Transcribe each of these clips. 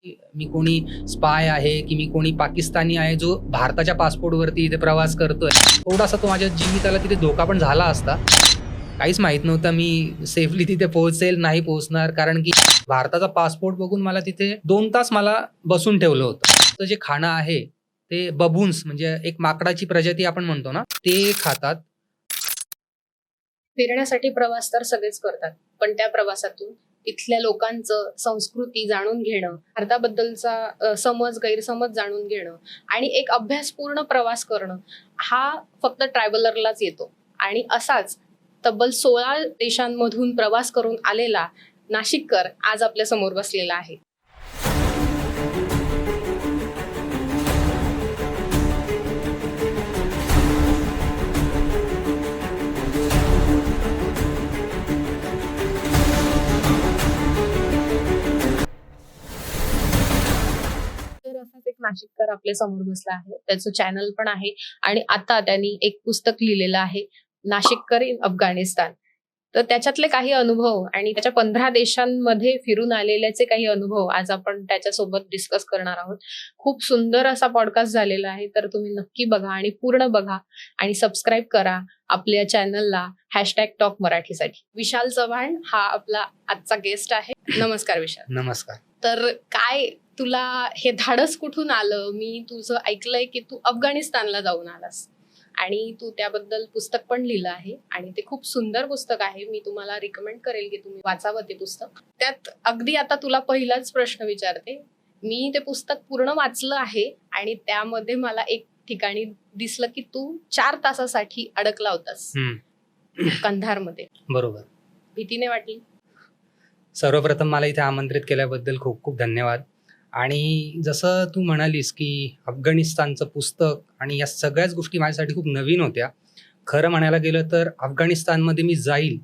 मी कोणी स्पाय आहे की मी कोणी पाकिस्तानी आहे जो भारताच्या पासपोर्टवरती इथे प्रवास करतोय. थोडासा तो माझ्या जीविताला तिथे धोका पण झाला असता. काहीच माहीत नव्हतं मी सेफली तिथे पोहोचेल, नाही पोहोचणार. कारण की भारताचा पासपोर्ट बघून मला तिथे 2 तास मला बसून ठेवलं होतं. तर जे खाणं आहे ते बबून्स म्हणजे एक माकडाची प्रजाती आपण म्हणतो ना, ते खातात. फिरण्यासाठी प्रवास तर सगळेच करतात, पण त्या प्रवासातून इथल्या लोकांचं संस्कृती जाणून घेणं, भारताबद्दलचा समज गैरसमज जाणून घेणं आणि एक अभ्यासपूर्ण प्रवास करणं हा फक्त ट्रॅव्हलरलाच येतो. आणि असाच तब्बल 16 देशांमधून प्रवास करून आलेला नाशिककर आज आपल्या समोर बसलेला आहे. तर असाच एक नाशिककर आपल्या समोर बसला आहे. त्याचं चॅनल पण आहे आणि आता त्यांनी एक पुस्तक लिहिलेलं आहे, नाशिककर इन अफगाणिस्तान. तर त्याच्यातले काही अनुभव आणि त्याच्या 15 देशांमध्ये फिरून आलेल्याचे काही अनुभव आज आपण त्याच्यासोबत डिस्कस करणार आहोत. खूप सुंदर असा पॉडकास्ट झालेला आहे, तर तुम्ही नक्की बघा आणि पूर्ण बघा आणि सबस्क्राईब करा आपल्या चॅनलला #टॉकमराठीसाठी. विशाल चव्हाण हा आपला आजचा गेस्ट आहे. नमस्कार विशाल. नमस्कार. तर काय तुला हे धाडस कुठून आलं? मी तुझं ऐकलंय की तू अफगाणिस्तानला जाऊन आलास आणि तू त्याबद्दल पुस्तक पण लिहिलं आहे आणि ते खूप सुंदर पुस्तक आहे. मी तुम्हाला रिकमेंड करेल की तुम्ही वाचावं ते पुस्तक. त्यात अगदी आता तुला पहिलाच प्रश्न विचारते. मी ते पुस्तक पूर्ण वाचलं आहे आणि त्यामध्ये मला एक ठिकाणी दिसलं की तू 4 तासासाठी अडकला होतास कंधारमध्ये. बरोबर. भीतीने वाटली? सर्वप्रथम मला इथे आमंत्रित केल्याबद्दल खूप खूप धन्यवाद. आणि जसं तू म्हणालीस की अफगाणिस्तानचं पुस्तक आणि या सगळ्याच गोष्टी माझ्यासाठी खूप नवीन होत्या. खरं म्हणायला गेलं तर अफगाणिस्तानमध्ये मी जाईल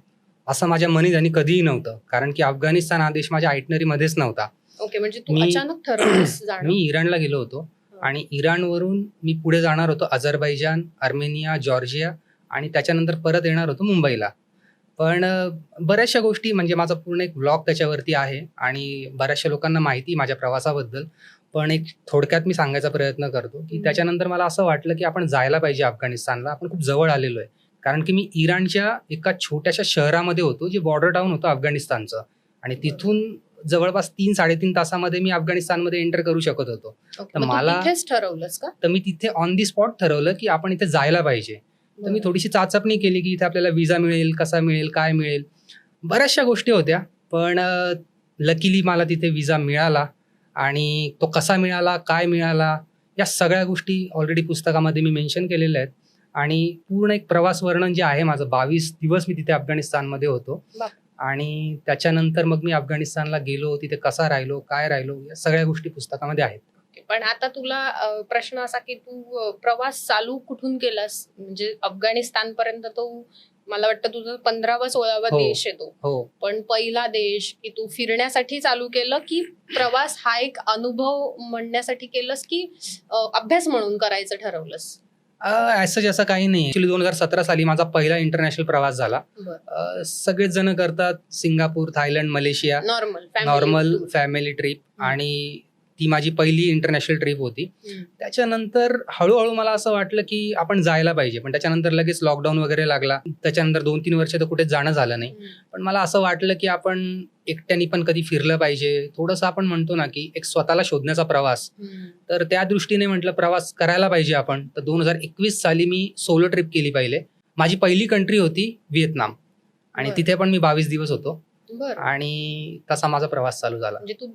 असं माझ्या मनीत कधीही नव्हतं. कारण की अफगाणिस्तान हा देश माझ्या आयटनरीमध्येच नव्हता. ओके, म्हणजे तू अचानक ठरवलंस जाणं? मी इराणला गेलो होतो आणि इराणवरून मी पुढे जाणार होतो अझरबैजान, अर्मेनिया, जॉर्जिया आणि त्याच्यानंतर परत येणार होतो मुंबईला. पण बऱ्याचशा गोष्टी म्हणजे माझा पूर्ण एक व्लॉग त्याच्यावरती आहे आणि बऱ्याचशा लोकांना माहिती आहे माझ्या प्रवासाबद्दल. पण एक थोडक्यात मी सांगायचा प्रयत्न करतो की त्याच्यानंतर मला असं वाटलं की आपण जायला पाहिजे अफगाणिस्तानला. आपण खूप जवळ आलेलो आहे. कारण की मी इराणच्या एका छोट्याशा शहरामध्ये होतो जे बॉर्डर टाउन होतं अफगाणिस्तानचं आणि तिथून जवळपास 3-3.5 तासामध्ये मी अफगाणिस्तानमध्ये एंटर करू शकत होतो. तर मला तिथेच ठरवलंस का? तर मी तिथे ऑन दी स्पॉट ठरवलं की आपण इथे जायला पाहिजे. तर मी थोडीशी चाचपणी केली की इथे आपल्याला विजा मिळेल, कसा मिळेल, काय मिळेल. बऱ्याचशा गोष्टी होत्या. पण लकीली मला तिथे विजा मिळाला आणि तो कसा मिळाला, काय मिळाला, या सगळ्या गोष्टी ऑलरेडी पुस्तकामध्ये मी मेन्शन केलेल्या आहेत. आणि पूर्ण एक प्रवास वर्णन जे आहे माझं, 22 दिवस मी तिथे अफगाणिस्तानमध्ये होतो. आणि त्याच्यानंतर मग मी अफगाणिस्तानला गेलो, तिथे कसा राहिलो, काय राहिलो, या सगळ्या गोष्टी पुस्तकामध्ये आहेत. पण आता तुला प्रश्न असा की तू प्रवास चालू कुठून केलास? म्हणजे अफगाणिस्तान पर्यंत तो मला वाटतं तुझा 15वा-16वा देश येतो. पण पहिला देश की तू फिरण्यासाठी चालू केलं की प्रवास हा एक अनुभव म्हणण्यासाठी केलंस की अभ्यास म्हणून करायचं ठरवलंस? असं काही नाही. ऍक्च्युली 2017 साली माझा पहिला इंटरनॅशनल प्रवास झाला. सगळेच जण करतात Singapore, Thailand, Malaysia, normal family trip आणि ती माझी पहिली इंटरनॅशनल ट्रिप होती. त्याच्यानंतर हळूहळू मला असं वाटलं की आपण जायला पाहिजे. पण त्याच्यानंतर लगेच लॉकडाऊन वगैरे लागला. त्याच्यानंतर 2-3 वर्ष तर कुठेच जाणं झालं नाही. पण मला असं वाटलं की आपण एकट्याने पण कधी फिरलं पाहिजे. थोडंसं आपण म्हणतो ना की एक स्वतःला शोधण्याचा प्रवास. तर त्या दृष्टीने म्हटलं प्रवास करायला पाहिजे आपण. तर 2021 साली मी सोलो ट्रिप केली पहिले. माझी पहिली कंट्री होती व्हिएतनाम आणि तिथे पण मी 22 दिवस होतो. आणि तसा माझा प्रवास चालू झाला. म्हणजे तू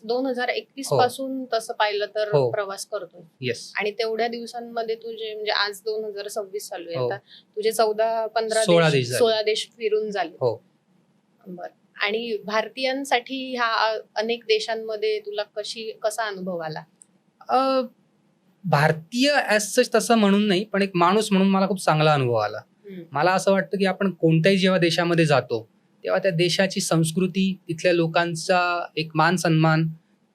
2021 पासून तसं पाहिलं तर प्रवास करतोय. येस. आणि तेवढ्या दिवसांमध्ये तुझे म्हणजे आज 2026 चालू आहे आता, तुझे 14-15 16 देश फिरून झाले. बरं. आणि भारतीयांसाठी ह्या अनेक देशांमध्ये तुला कसा अनुभव आला? भारतीय ऍज सच तसं म्हणून नाही, पण एक माणूस म्हणून मला खूप चांगला अनुभव आला. मला असं वाटतं की आपण कोणत्याही जेव्हा देशामध्ये जातो तेव्हा त्या देशाची संस्कृती, तिथल्या लोकांचा एक मान सन्मान,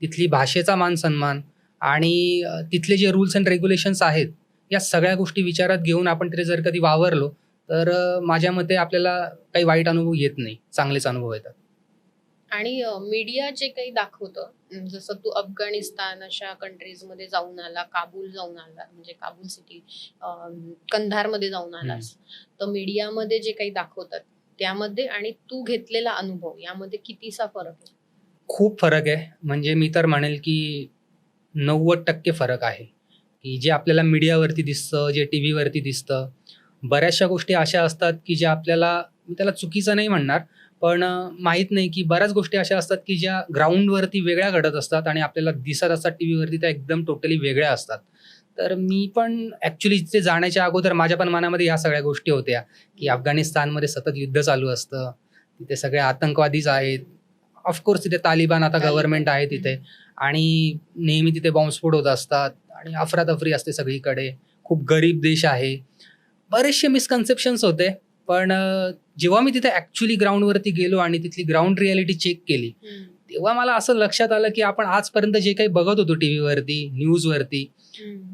तिथली भाषेचा मान सन्मान आणि तिथले जे रूल्स अँड रेग्युलेशन्स आहेत, या सगळ्या गोष्टी विचारात घेऊन आपण तिथे जर कधी वावरलो तर माझ्या मते आपल्याला काही वाईट अनुभव येत नाही, चांगलेच अनुभव येतात. आणि मीडिया जे काही दाखवतं, जसं तू अफगाणिस्तान अशा कंट्रीज मध्ये जाऊन आला, काबूल जाऊन आला, म्हणजे काबूल सिटी, कंधार मध्ये जाऊन आलास, तर मीडियामध्ये जे काही दाखवतात त्यामध्ये आणि तू घेतलेला अनुभव यामध्ये कितीसा फरक आहे? खूप फरक आहे. म्हणजे मी तर म्हणेल की 90% फरक आहे, की जे आपल्याला मीडियावरती दिसतं, जे टीव्हीवरती दिसतं, बऱ्याचशा गोष्टी अशा असतात की ज्या आपल्याला, मी त्याला चुकीचं नाही म्हणणार, पण माहीत नाही की बऱ्याच गोष्टी अशा असतात की ज्या ग्राउंडवरती वेगळ्या घडत असतात आणि आपल्याला दिसत असतात टीव्हीवरती त्या एकदम टोटली वेगळ्या असतात. तर मी पण ॲक्चुअली तिथे जाण्याच्या अगोदर माझ्या पण मनामध्ये ह्या सगळ्या गोष्टी होत्या, की अफगाणिस्तानमध्ये सतत युद्ध चालू असतं. तिथे सगळे आतंकवादीच आहेत. ऑफकोर्स तिथे तालिबान आता गव्हर्नमेंट आहे तिथे, आणि नेहमी तिथे बॉम्बस्फोट होत असतात आणि अफरातफरी असते सगळीकडे. खूप गरीब देश आहे. बरेचसे मिसकन्सेप्शन्स होते. पण जेव्हा मी तिथे ॲक्चुअली ग्राउंडवरती गेलो आणि तिथली ग्राउंड रिॲलिटी चेक केली, तेव्हा मला असं लक्षात आलं की आपण आजपर्यंत जे काही बघत होतो टीव्हीवरती, न्यूजवरती,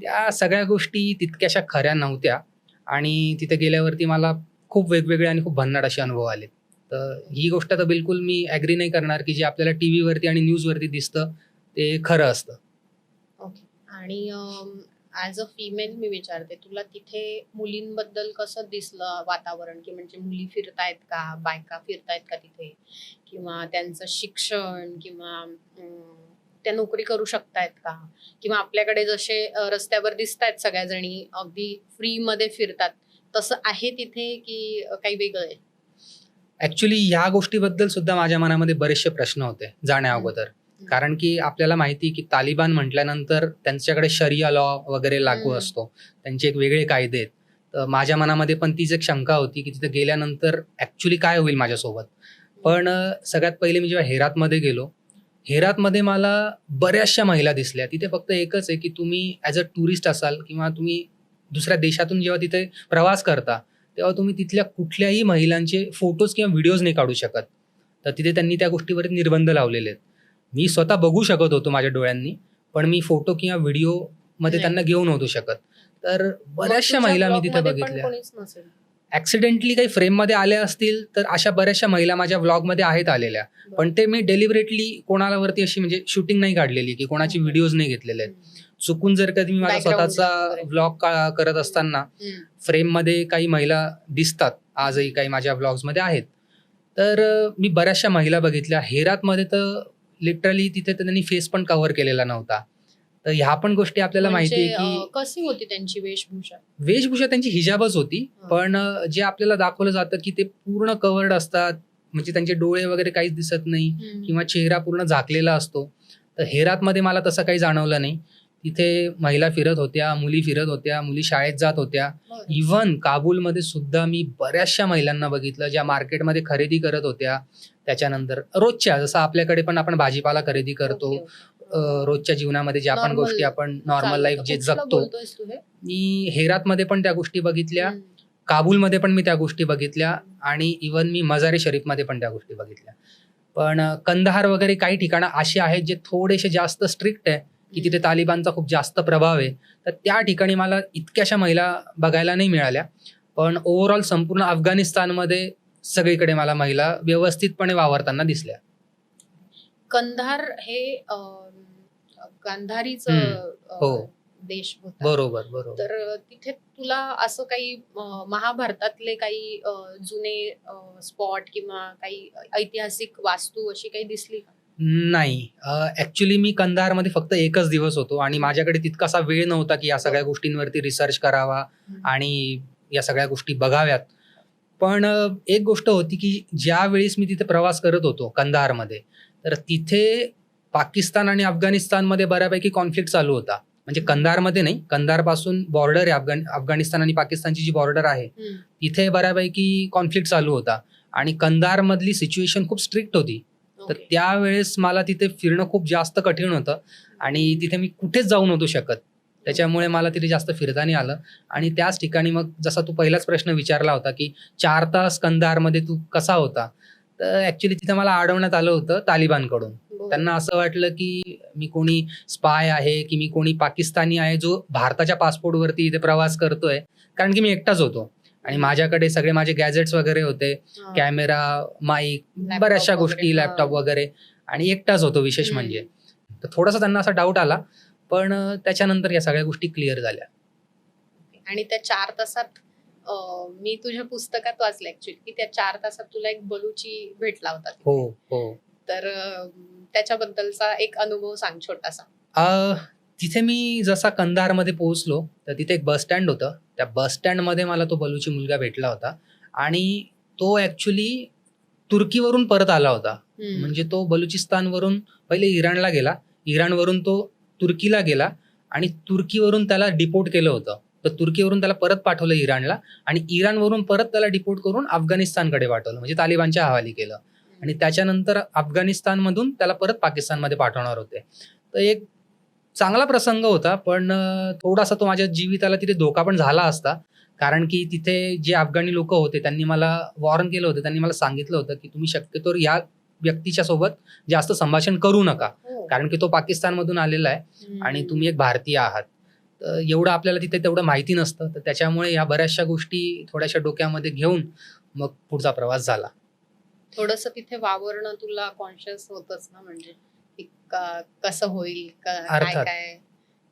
त्या सगळ्या गोष्टी तितक्याशा खऱ्या नव्हत्या. आणि तिथे गेल्यावरती मला खूप वेगवेगळे आणि खूप भन्नाट असे अनुभव आले. तर ही गोष्ट तर बिलकुल मी ॲग्री नाही करणार की जे आपल्याला टीव्हीवरती आणि न्यूजवरती दिसतं ते खरं असतं. ओके. आणि ॲज अ फिमेल मी विचारते, तुला तिथे मुलींबद्दल कसं दिसलं वातावरण, की म्हणजे मुली फिरतायत का, बायका फिरतायत का तिथे, किंवा त्यांचं शिक्षण, किंवा त्या नोकरी करू शकतायत का, किंवा आपल्याकडे जसे रस्त्यावर दिसतायत सगळ्या जणी अगदी फ्री मध्ये फिरतात, तसं आहे तिथे की काही वेगळं आहे? ॲक्चुअली ह्या गोष्टीबद्दल सुद्धा माझ्या मनामध्ये बरेचसे प्रश्न होते जाण्या अगोदर. कारण की आपल्याला माहिती आहे की तालिबान म्हटल्यानंतर त्यांच्याकडे शरिया लॉ वगैरे लागू असतो. त्यांचे एक वेगळे कायदे आहेत. तर माझ्या मनामध्ये पण तीच एक शंका होती की तिथे गेल्यानंतर ॲक्चुअली काय होईल माझ्यासोबत. पण सगळ्यात पहिले मी जेव्हा हेरातमध्ये गेलो, हेरातमध्ये मला बऱ्याचशा महिला दिसल्या. तिथे फक्त एकच आहे की तुम्ही ॲज अ टुरिस्ट असाल किंवा तुम्ही दुसऱ्या देशातून जेव्हा तिथे प्रवास करता, तेव्हा तुम्ही तिथल्या कुठल्याही महिलांचे फोटोज किंवा व्हिडिओज नाही काढू शकत. तर तिथे त्यांनी त्या गोष्टीवर निर्बंध लावलेले आहेत. मी स्वतः बघू शकत होतो माझ्या डोळ्यांनी, पण मी फोटो किंवा व्हिडिओमध्ये नाही. त्यांना घेऊ नव्हतो शकत. तर बऱ्याचशा मग तुझ्या महिला मी तिथे ब्लॉगमध्ये पण बघितल्या. कोणीच नसेल? ॲक्सिडेंटली काही फ्रेममध्ये आल्या असतील, तर अशा बऱ्याचशा महिला माझ्या व्लॉगमध्ये आहेत आलेल्या. पण ते मी डेलिबरेटली कोणालावरती अशी म्हणजे शूटिंग नाही काढलेली, की कोणाचे व्हिडिओज नाही घेतलेले आहेत. चुकून जर कधी मी माझा Background स्वतःचा वगैरे. व्लॉग करत असताना फ्रेममध्ये काही महिला दिसतात, आजही काही माझ्या व्लॉग्समध्ये आहेत. तर मी बऱ्याचशा महिला बघितल्या. हेरातमध्ये तर लिटरली तिथे तर त्यांनी फेस पण कव्हर केलेला नव्हता. तर ह्या पण गोष्टी आपल्याला माहिती आहे की कशी होती त्यांची वेशभूषा? वेशभूषा त्यांची हिजाबच होती. पण जे आपल्याला दाखवलं जातं की ते पूर्ण कव्हर्ड असतात. म्हणजे त्यांचे डोळे वगैरे काहीच दिसत नाही किंवा चेहरा पूर्ण झाकलेला असतो. तर हेरातमध्ये मला तसं काही जाणवलं नाही. तिथे महिला फिरत होत्या, मुली फिरत होत्या, मुली शाळेत जात होत्या. इव्हन काबूलमध्ये सुद्धा मी बऱ्याचशा महिलांना बघितलं, ज्या मार्केटमध्ये खरेदी करत होत्या. त्याच्यानंतर रोजच्या, जसं आपल्याकडे पण आपण भाजीपाला खरेदी करतो. रोजच्या जीवनामध्ये ज्या आपण गोष्टी आपण नॉर्मल लाईफ जे जगतो, मी हेरातमध्ये पण त्या गोष्टी बघितल्या. काबूलमध्ये पण मी त्या गोष्टी बघितल्या आणि इव्हन मी मजारे शरीफमध्ये पण त्या गोष्टी बघितल्या. पण कंदाहार वगैरे काही ठिकाणं अशी आहेत जे थोडेसे जास्त स्ट्रिक्ट आहे, की तिथे तालिबानचा खूप जास्त प्रभाव आहे. तर त्या ठिकाणी मला इतक्याशा महिला बघायला नाही मिळाल्या. पण ओव्हरऑल संपूर्ण अफगाणिस्तानमध्ये सगळीकडे मला महिला व्यवस्थितपणे वावरताना दिसल्या. कंधार हे गांधारीच हो. देश होता. बरोबर, बरोबर. तर तिथे तुला असं काही महाभारतातले काही जुने स्पॉट किंवा काही ऐतिहासिक वास्तू अशी काही दिसली का? नाही. ॲक्चुअली मी कंदाहारमध्ये फक्त एकच दिवस होतो आणि माझ्याकडे तितकासा वेळ नव्हता, की या सगळ्या गोष्टींवरती रिसर्च करावा आणि या सगळ्या गोष्टी बघाव्यात. पण एक गोष्ट होती, की ज्यावेळेस मी तिथे प्रवास करत होतो कंदाहारमध्ये, तर तिथे पाकिस्तान आणि अफगाणिस्तानमध्ये बऱ्यापैकी कॉन्फ्लिक्ट चालू होता. म्हणजे कंदाहारमध्ये नाही, कंदाहारपासून बॉर्डर आहे अफगाणिस्तान आणि पाकिस्तानची जी बॉर्डर आहे, तिथे बऱ्यापैकी कॉन्फ्लिक्ट चालू होता आणि कंदाहारमधली सिच्युएशन खूप स्ट्रिक्ट होती. तर त्यावेळेस मला तिथे फिरणं खूप जास्त कठीण होतं आणि तिथे मी कुठेच जाऊ नव्हतो शकत. त्याच्यामुळे मला तिथे जास्त फिरता नाही आलं आणि त्याच ठिकाणी मग जसा तू पहिलाच प्रश्न विचारला होता, की 4 तास कंदाहारमध्ये तू कसा होता? तर ॲक्चुअली तिथे मला अडवण्यात आलं होतं तालिबानकडून. त्यांना असं वाटलं, की मी कोणी स्पाय आहे, की मी कोणी पाकिस्तानी आहे, जो भारताच्या पासपोर्टवरती इथे प्रवास करतोय. कारण की मी एकटाच होतो आणि माझ्याकडे सगळे माझे गॅजेट्स वगैरे होते, कॅमेरा, माईक, बऱ्याचशा गोष्टी, लॅपटॉप वगैरे, आणि एकटाच होतो विशेष म्हणजे. तर थोडासा त्यांना असा डाऊट आला, पण त्याच्यानंतर या सगळ्या गोष्टी क्लिअर झाल्या. आणि त्या 4 तासात मी तुझ्या पुस्तकात वाचलं ऍक्च्युअली की त्या 4 तासात तुला एक बलुची भेटला होता तिथे. हो. तर त्याच्याबद्दलचा एक अनुभव सांग छोटासा. तिथे मी जसा कंधारमध्ये पोहोचलो तर तिथे एक बस स्टँड होतं. त्या बस स्टँडमध्ये मला तो बलुची मुलगा भेटला होता आणि तो ॲक्च्युली तुर्कीवरून परत आला होता. म्हणजे तो बलुचिस्तानवरून पहिले इराणला गेला, इराणवरून तो तुर्कीला गेला आणि तुर्कीवरून त्याला डिपोर्ट केलं होतं. तर तुर्कीवरून त्याला परत पाठवलं इराणला आणि इराणवरून परत त्याला डिपोर्ट करून अफगाणिस्तानकडे पाठवलं, म्हणजे तालिबानच्या हवाली केलं. आणि त्याच्यानंतर अफगाणिस्तानमधून त्याला परत पाकिस्तानमध्ये पाठवणार होते. तर एक चांगला प्रसंग होता, पण थोडासा तो माझ्या जीविताला तिथे धोका पण झाला असता. कारण की तिथे जे अफगाणी लोक होते त्यांनी मला वॉर्न केलं होतं. त्यांनी मला सांगितलं होतं की तुम्ही शक्यतो या व्यक्तीच्या सोबत जास्त संभाषण करू नका, कारण की तो पाकिस्तानमधून आलेला आहे आणि तुम्ही एक भारतीय आहात. तर एवढं आपल्याला तिथे तेवढं माहिती नसतं. तर त्याच्यामुळे या बऱ्याचशा गोष्टी थोड्याशा डोक्यामध्ये घेऊन मग पुढचा प्रवास झाला. थोडंसं तिथे वावरणं तुला कॉन्शियस होतच ना, म्हणजे की कसं होईल, काय अर्थात. काय,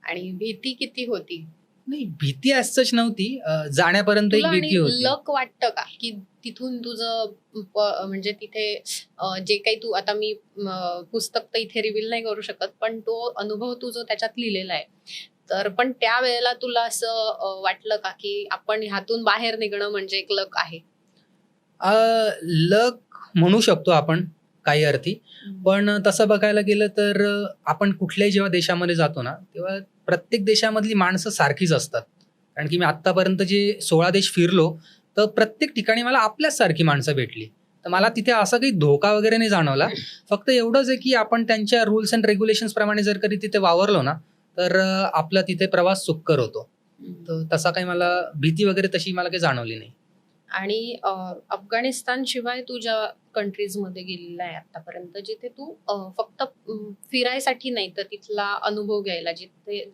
आणि भीती किती होती? नाही, भीती असंच नव्हती. जाण्यापर्यंत एक तुला भीती आणि होती. लक वाटतं का की तिथून तुझं म्हणजे तिथे जे काही तू आता मी पुस्तक तर इथे रिव्हील नाही करू शकत, पण तो अनुभव तू जो त्याच्यात लिहिलेला आहे, तर पण त्यावेळेला तुला असं वाटलं का की आपण ह्यातून बाहेर निघणं म्हणजे एक लक आहे? लक म्हणू शकतो आपण काही अर्थी. पण तसं बघायला गेलं तर आपण कुठल्याही जेव्हा देशामध्ये जातो ना, तेव्हा प्रत्येक देशामधली माणसं सारखीच असतात. कारण की मी आत्तापर्यंत जे 16 देश फिरलो, तर प्रत्येक ठिकाणी मला आपल्याच सारखी माणसं भेटली. तर मला तिथे असा काही धोका वगैरे नाही जाणवला. फक्त एवढंच आहे की आपण त्यांच्या रूल्स अँड रेग्युलेशन्स प्रमाणे जर कधी तिथे वावरलो ना, तर आपला तिथे प्रवास सुखकर होतो. तर तसा काही मला भीती वगैरे तशी मला काही जाणवली नाही. आणि अफगाणिस्तान शिवाय तू ज्या कंट्रीज मध्ये गेलेला आहे आतापर्यंत, जिथे तू फक्त फिरायसाठी नाही तर तिथला अनुभव घ्यायला, जिथे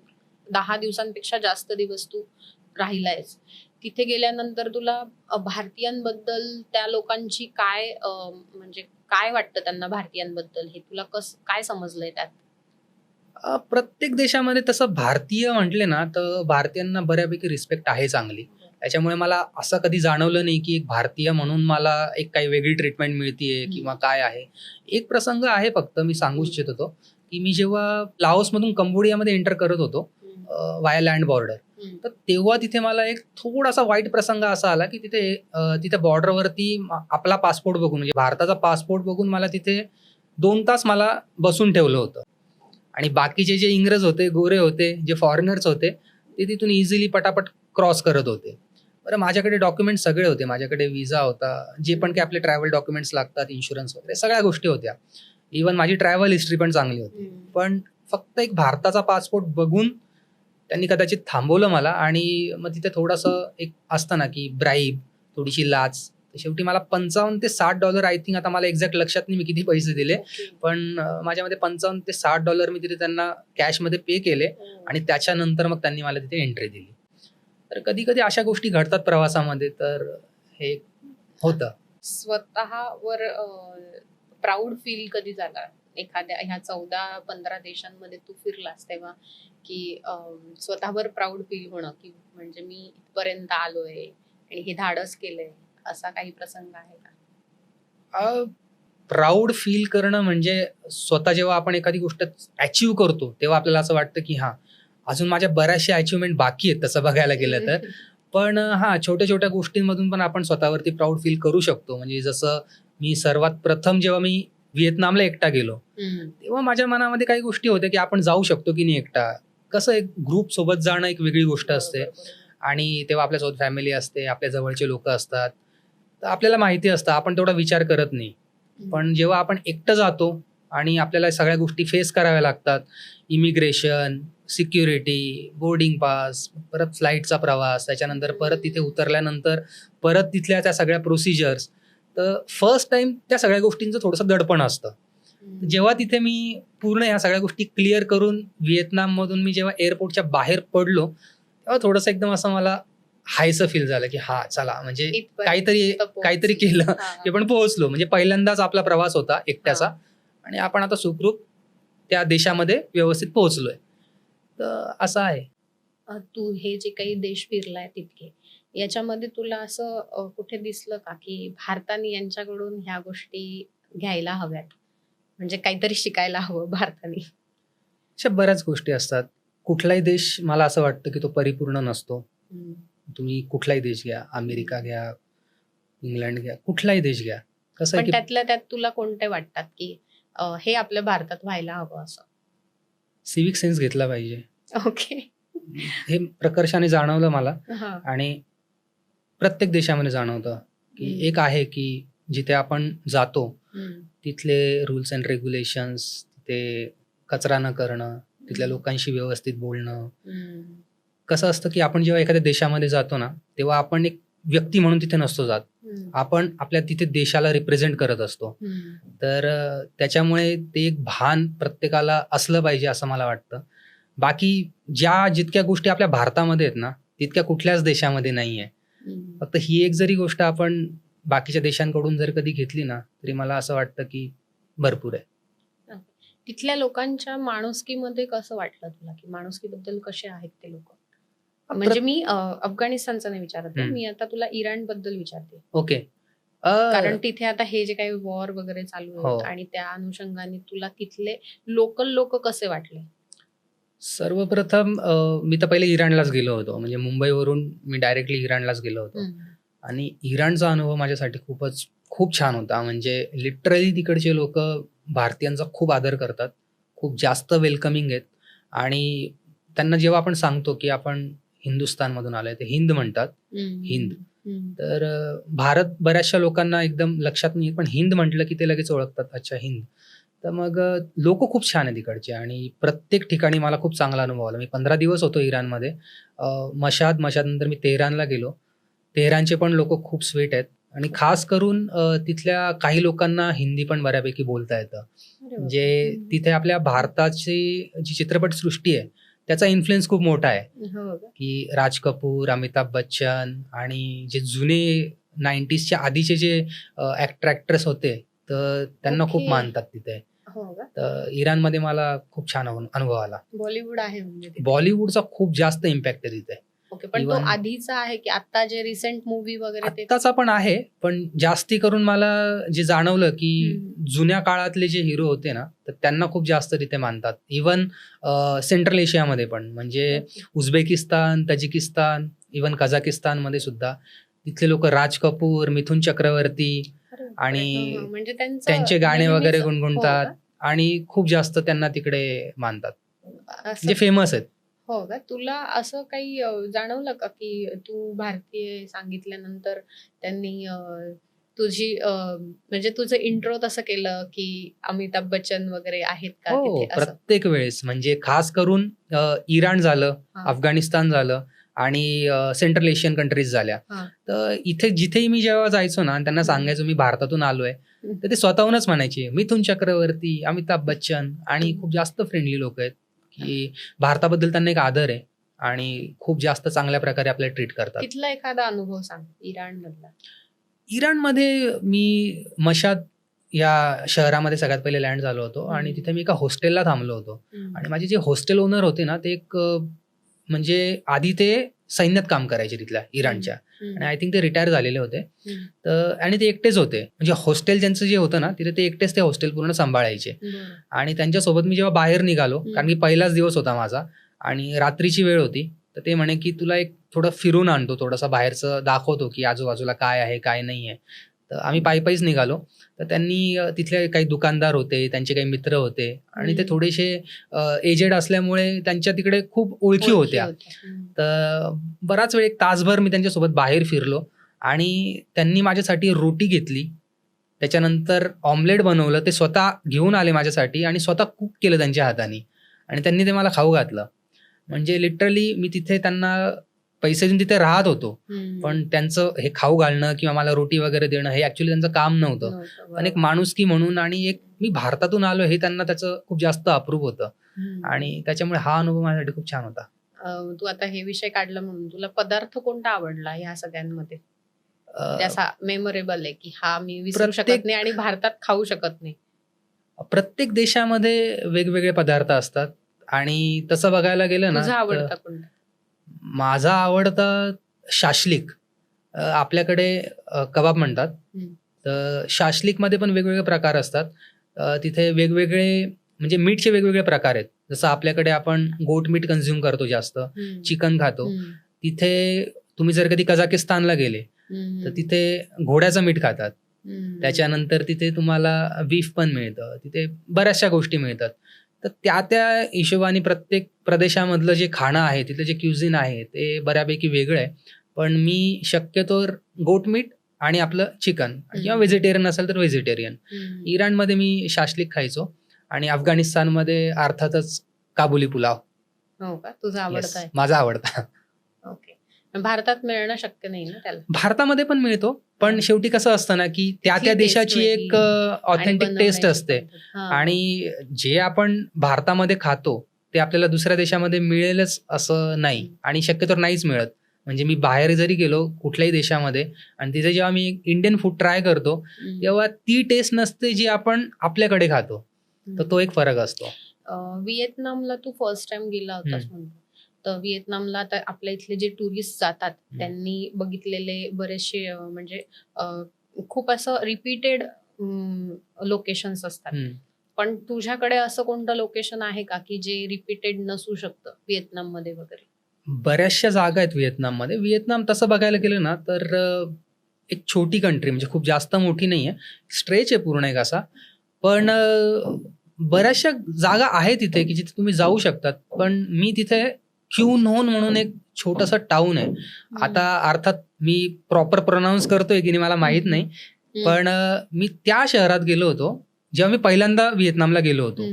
10 दिवसांपेक्षा जास्त दिवस तू राहिलायस, तिथे गेल्यानंतर तुला भारतीयांबद्दल त्या लोकांची काय म्हणजे काय वाटतं त्यांना भारतीयांबद्दल, हे तुला काय समजलंय त्यात? प्रत्येक देशामध्ये तसं भारतीय म्हटले ना, तर भारतीयांना बऱ्यापैकी रिस्पेक्ट आहे चांगली. त्याच्यामुळे मला असं कधी जाणवलं नाही की एक भारतीय म्हणून मला एक काही वेगळी ट्रीटमेंट मिळतीये किंवा काय आहे. एक प्रसंग आहे फक्त मी सांगू इच्छित होतो, की मी जेव्हा लाओसमधून कंबोडियामध्ये एंटर करत होतो वाया लँड बॉर्डर, तर तेव्हा तिथे मला एक थोडासा वाईट प्रसंग असा आला की तिथे बॉर्डरवरती आपला पासपोर्ट बघून, म्हणजे भारताचा पासपोर्ट बघून मला तिथे 2 तास मला बसून ठेवलं होतं. आणि बाकीचे जे इंग्रज होते, गोरे होते, जे फॉरेनर्स होते, ते तिथून इझिली पटापट क्रॉस करत होते. बरं, माझ्याकडे डॉक्युमेंट्स सगळे होते. माझ्याकडे विजा होता, जे पण काही आपले ट्रॅव्हल डॉक्युमेंट्स लागतात, इन्शुरन्स वगैरे सगळ्या गोष्टी होत्या. इव्हन माझी ट्रॅव्हल हिस्ट्री पण चांगली होती. पण फक्त एक भारताचा पासपोर्ट बघून त्यांनी कदाचित थांबवलं मला. आणि मग तिथे थोडंसं एक असतं ना की ब्राईब, थोडीशी लाच. शेवटी मला $55 ते $60 आय थिंक, आता मला एक्झॅक्ट लक्षात नाही मी किती पैसे दिले, पण माझ्यामध्ये $55 ते $60 मी तिथे त्यांना कॅशमध्ये पे केले आणि त्याच्यानंतर मग त्यांनी मला तिथे एंट्री दिली. तर कधी कधी अशा गोष्टी घडतात प्रवासामध्ये, तर हे होतं. स्वतःवर प्राऊड फील कधी झाला एखाद्या ह्या 14-15 देशांमध्ये तू फिरलास तेव्हा, की स्वतःवर प्राऊड फील होणं, की म्हणजे मी इथपर्यंत आलोय आणि हे धाडस केलंय, असा काही प्रसंग आहे का? प्राऊड फील करणं म्हणजे स्वतः जेव्हा आपण एखादी गोष्ट अचीव्ह करतो तेव्हा आपल्याला असं वाटतं की हा, अजून माझ्या बऱ्याचशा अचिव्हमेंट बाकी आहेत तसं बघायला गेलं तर. पण छोट्या छोट्या गोष्टींमधून पण आपण स्वतःवरती प्राऊड फील करू शकतो. म्हणजे जसं मी सर्वात प्रथम जेव्हा मी व्हिएतनामला एकटा गेलो, तेव्हा माझ्या मनामध्ये काही गोष्टी होत्या की आपण जाऊ शकतो की नाही एकटा. कसं एक ग्रुप सोबत जाणं एक वेगळी गोष्ट असते आणि तेव्हा आपल्यासोबत फॅमिली असते, आपल्या जवळचे लोक असतात, तर आपल्याला माहिती असतं, आपण तेवढा विचार करत नाही. पण जेव्हा आपण एकटं जातो आणि आपल्याला सगळ्या गोष्टी फेस कराव्या लागतात, इमिग्रेशन, सिक्युरिटी, बोर्डिंग पास, परत फ्लाईटचा प्रवास, त्याच्यानंतर परत तिथे उतरल्यानंतर परत तिथल्या त्या सगळ्या प्रोसिजर्स, तर फर्स्ट टाइम त्या सगळ्या गोष्टींचं थोडंसं दडपण असतं. जेव्हा तिथे मी पूर्ण ह्या सगळ्या गोष्टी क्लिअर करून व्हिएतनाममधून मी जेव्हा एअरपोर्टच्या बाहेर पडलो, तेव्हा थोडंसं एकदम असं मला हायचं फील झालं की हा चला म्हणजे इथपर्यंत काहीतरी पोहोचली. केलं हा, ते पण पोहोचलो. म्हणजे पहिल्यांदाच आपला प्रवास होता एकट्याचा आणि आपण आता सुखरूप त्या देशामध्ये व्यवस्थित पोहोचलोय. तर असं आहे. तू हे जे काही देश फिरलाय तितके, याच्यामध्ये तुला असं कुठे दिसलं का की भारताने यांच्याकडून ह्या गोष्टी घ्यायला हव्यात, म्हणजे काहीतरी शिकायला हवं भारताने? अशा बऱ्याच गोष्टी असतात. कुठलाही देश मला असं वाटतं की तो परिपूर्ण नसतो. हम्म. तुम्ही कुठलाही देश घ्या, अमेरिका घ्या, इंग्लंड घ्या, कुठलाही देश घ्या. कसं आहे पण की त्यातल्या त्यात तुला कोणते वाटतात की हे आपल्या भारतात व्हायला हवं असं? सिव्हिक सेन्स घेतला पाहिजे. ओके. हे प्रकर्षाने जाणवलं मला हा. आणि प्रत्येक देशामध्ये जाणवतं की हम्म. एक आहे की जिथे आपण जातो हम्म. तिथले रूल्स अँड रेग्युलेशन्स, तिथे कचरा न करणं, तिथल्या लोकांशी व्यवस्थित बोलणं. हम्म. कसं असतं की आपण जेव्हा एखाद्या देशामध्ये जातो ना, तेव्हा आपण एक व्यक्ती म्हणून तिथे नसतो जात. हम्म. आपण आपल्या तिथे देशाला रिप्रेझेंट करत असतो. हम्म. तर त्याच्यामुळे ते एक भान प्रत्येकाला असलं पाहिजे असं मला वाटतं. बाकी जितक्या गोष्टी आपल्या भारतामध्ये आहेत ना, तितक्या कुठल्याच देशामध्ये नाही आहे. हम्म. फक्त ही एक जरी गोष्ट आपण बाकीच्या देशांकडून जर कधी घेतली ना, तरी मला असं वाटतं की भरपूर आहे. तिथल्या लोकांच्या माणुसकीमध्ये कसं वाटलं तुला, की माणुसकीबद्दल कसे आहेत ते लोक? म्हणजे मी अफगाणिस्तानचं नाही विचारत आहे. हम्म. मी आता तुला इराण बद्दल विचारते. ओके. कारण तिथे आता हे जे काही वॉर वगैरे चालू हो. आहेत आणि त्या अनुषंगाने तुला तिथले लोकल लोक कसे वाटले? सर्वप्रथम मी तर पहिले इराणलाच गेलो होतो. म्हणजे मुंबईवरून मी डायरेक्टली इराणलाच गेलो होतो. आणि इराणचा अनुभव माझ्यासाठी खूप छान होता. म्हणजे लिटरली तिकडचे लोक भारतीयांचा खूप आदर करतात. खूप जास्त वेलकमिंग आहेत आणि त्यांना जेव्हा आपण सांगतो की आपण हिंदुस्थानमधून आलोय, ते हिंद म्हणतात. हिंद. तर भारत बऱ्याचशा लोकांना एकदम लक्षात नाही, पण हिंद म्हटलं की ते लगेच ओळखतात, अच्छा हिंद. तर मग लोक खूप छान आहे तिकडचे आणि प्रत्येक ठिकाणी मला खूप चांगला अनुभव आला. मी 15 दिवस होतो इराणमध्ये. मशादनंतर मी तेहरानला गेलो. तेहरानचे पण लोक खूप स्वीट आहेत आणि खास करून तिथल्या काही लोकांना हिंदी पण बऱ्यापैकी बोलता येतं. म्हणजे तिथे आपल्या भारताची जी चित्रपटसृष्टी आहे त्याचा इन्फ्लुएन्स खूप मोठा आहे. की राज कपूर, अमिताभ बच्चन आणि जे जुने 90sच्या आधीचे जे ॲक्ट्रेस होते, तर त्यांना खूप ओके. मानतात तिथे. तर इराणमध्ये मला खूप छान अनुभव आला. बॉलिवूड आहे म्हणजे तिथे? बॉलिवूडचा खूप जास्त इम्पॅक्ट आहे तिथे. ओके. पण तो Even- आधीचा आहे की आता जे रिसेंट मूवी वगैरे ते? आत्ताचा पण आहे, पण जास्ती करून मला जे जाणवलं की जुन्या काळातले जे हिरो होते ना, तर त्यांना खूप जास्त तिथे मानतात. इवन सेंट्रल एशियामध्ये पण, म्हणजे उझबेकिस्तान, तजिकिस्तान, इवन कझाकिस्तानमध्ये सुद्धा तिथले लोक राज कपूर, मिथुन चक्रवर्ती आणि म्हणजे त्यांचे गाणे वगैरे नेहमीच- गुणगुणतात हो आणि खूप जास्त त्यांना तिकडे मानतात. का? असं- जे फेमस आहेत. हो का? तुला असं काही जाणवलं का की तू भारतीय सांगितल्यानंतर त्यांनी तुझी म्हणजे तुझं इंट्रो तसं केलं की अमिताभ बच्चन वगैरे आहेत का हो, तिथे? असं? प्रत्येक वेळेस. म्हणजे खास करून इराण झालं, हा. अफगाणिस्तान झालं आणि सेंट्रल एशियन कंट्रीज झाल्या. हा. तर इथे जिथेही मी जेव्हा जायचो ना आणि त्यांना सांगायचो मी भारतातून आलोय, तर ते स्वतःहूनच म्हणायचे मिथुन चक्रवर्ती, अमिताभ बच्चन आणि खूप जास्त फ्रेंडली लोक आहेत की भारताबद्दल त्यांना एक आदर आहे आणि खूप जास्त चांगल्या प्रकारे आपल्याला ट्रीट करतात. तिथला एखादा अनुभव सांग इराण मधला. इराणमध्ये मी मशाद या शहरामध्ये सगळ्यात पहिले लँड झालो होतो आणि तिथे मी एका हॉस्टेलला थांबलो होतो. आणि माझे जे हॉस्टेल ओनर होते ना, ते एक म्हणजे आधी ते सैन्यात काम करायचे तिथल्या इराणच्या आणि आय थिंक ते रिटायर झालेले होते. तर आणि ते एकटेच होते. म्हणजे हॉस्टेल ज्यांचं जे होतं ना, तिथे ते एकटेच ते हॉस्टेल पूर्ण सांभाळायचे. आणि त्यांच्यासोबत मी जेव्हा बाहेर निघालो, कारण की पहिलाच दिवस होता माझा आणि रात्रीची वेळ होती, तर ते म्हणे की तुला एक थोडं फिरून आणतो, थोडंसं बाहेरचं दाखवतो की आजूबाजूला काय आहे काय नाही आहे. तर आम्ही पायीच निघालो. तर त्यांनी तिथले काही दुकानदार होते, त्यांचे काही मित्र होते आणि ते थोडेसे एजेड असल्यामुळे त्यांच्या तिकडे खूप ओळखी होत्या. तर बराच वेळ 1 तासभर मी त्यांच्यासोबत बाहेर फिरलो आणि त्यांनी माझ्यासाठी रोटी घेतली. त्याच्यानंतर ऑमलेट बनवलं, ते स्वतः घेऊन आले माझ्यासाठी आणि स्वतः कुक केलं त्यांच्या हाताने आणि त्यांनी ते मला खाऊ घातलं. म्हणजे लिटरली मी तिथे त्यांना पैसे देऊन तिथे राहत होतो, पण त्यांचं हे खाऊ घालणं किंवा मला रोटी वगैरे देणं हे ऍक्च्युली त्यांचं काम नव्हतं. पण एक माणुसकी म्हणून आणि एक मी भारतातून आलो हे त्यांना त्याचं खूप जास्त अप्रूप होतं आणि त्याच्यामुळे हा अनुभव माझ्यासाठी खूप छान होता. तू आता हे विषय काढला म्हणून तुला पदार्थ कोणता आवडला ह्या सगळ्यांमध्ये असा मेमोरेबल आहे की हा मी विसरू शकत नाही आणि भारतात खाऊ शकत नाही? प्रत्येक देशामध्ये वेगवेगळे पदार्थ असतात आणि तसं बघायला गेलं ना तुझा तर आवडता कोणता? माझा आवडता शाश्लिक. आपल्याकडे कबाब म्हणतात. हम्म. तर शाश्लिकमध्ये पण वेगवेगळे प्रकार असतात. तिथे वेगवेगळे म्हणजे मीटचे वेगवेगळे प्रकार आहेत. जसं आपल्याकडे आपण गोट मीट कन्झ्युम करतो जास्त, हम्म. चिकन खातो. हम्म. तिथे तुम्ही जर कधी कझाकिस्तानला गेले हम्म. तर तिथे घोड्याचं मीठ खातात. हम्म. त्याच्यानंतर तिथे तुम्हाला बीफ पण मिळतं. तिथे बऱ्याचशा गोष्टी मिळतात. तर त्या हिशोबाने प्रत्येक प्रदेशामधलं जे खाणं आहे, तिथलं जे क्युझिन आहे ते बऱ्यापैकी वेगळं आहे. पण मी शक्यतोवर गोट मीट आणि आपलं चिकन किंवा व्हेजिटेरियन असेल तर व्हेजिटेरियन. हम्म. इराणमध्ये मी शाश्लिक खायचो आणि अफगाणिस्तानमध्ये अर्थातच काबुली पुलाव. हो का, तुझा Yes, आवडता आहे? माझा आवडता. ओके. भारतात मिळणं शक्य नाही ना त्याला? भारतामध्ये पण मिळतो, पण शेवटी कसं असतं ना की त्या तिथली taste देशाची एक वेगळी आणि ऑथेंटिक टेस्ट बनवण्याची असते. पद्धत. हा. आणि जे आपण भारतामध्ये खातो ते आपल्याला दुसऱ्या देशामध्ये मिळेलच असं नाही आणि शक्यतोवर नाहीच मिळत. म्हणजे मी बाहेर जरी गेलो कुठल्याही देशामध्ये आणि तिथे जेव्हा मी इंडियन फूड ट्राय करतो हम्म. तेव्हा ती टेस्ट नसते जी आपण आपल्याकडे खातो. तर तो एक फरक असतो. व्हिएतनामला तू फर्स्ट टाइम गेला होतास म्हणतो. तर व्हिएतनामला आता आपल्या इथले जे टुरिस्ट जातात त्यांनी बघितलेले बरेचसे म्हणजे खूप असं रिपीटेड लोकेशन्स असतात. पण तुझ्याकडे असं कोणतं लोकेशन आहे का की जे रिपीटेड नसू शकतं व्हिएतनाममध्ये वगैरे? बऱ्याचशा जागा आहेत व्हिएतनाममध्ये. व्हिएतनाम तसं बघायला गेलं ना तर एक छोटी कंट्री म्हणजे खूप जास्त मोठी नाहीये. स्ट्रेच आहे पूर्ण एक असा. पण बऱ्याचशा जागा आहेत तिथे की जिथे तुम्ही जाऊ शकतात. पण मी तिथे क्यू नोन म्हणून एक छोटंसं टाऊन आहे. आता अर्थात मी प्रॉपर प्रोनाऊन्स करतोय की नाही मला माहित नाही. पण मी त्या शहरात गेलो होतो जेव्हा मी पहिल्यांदा व्हिएतनामला गेलो होतो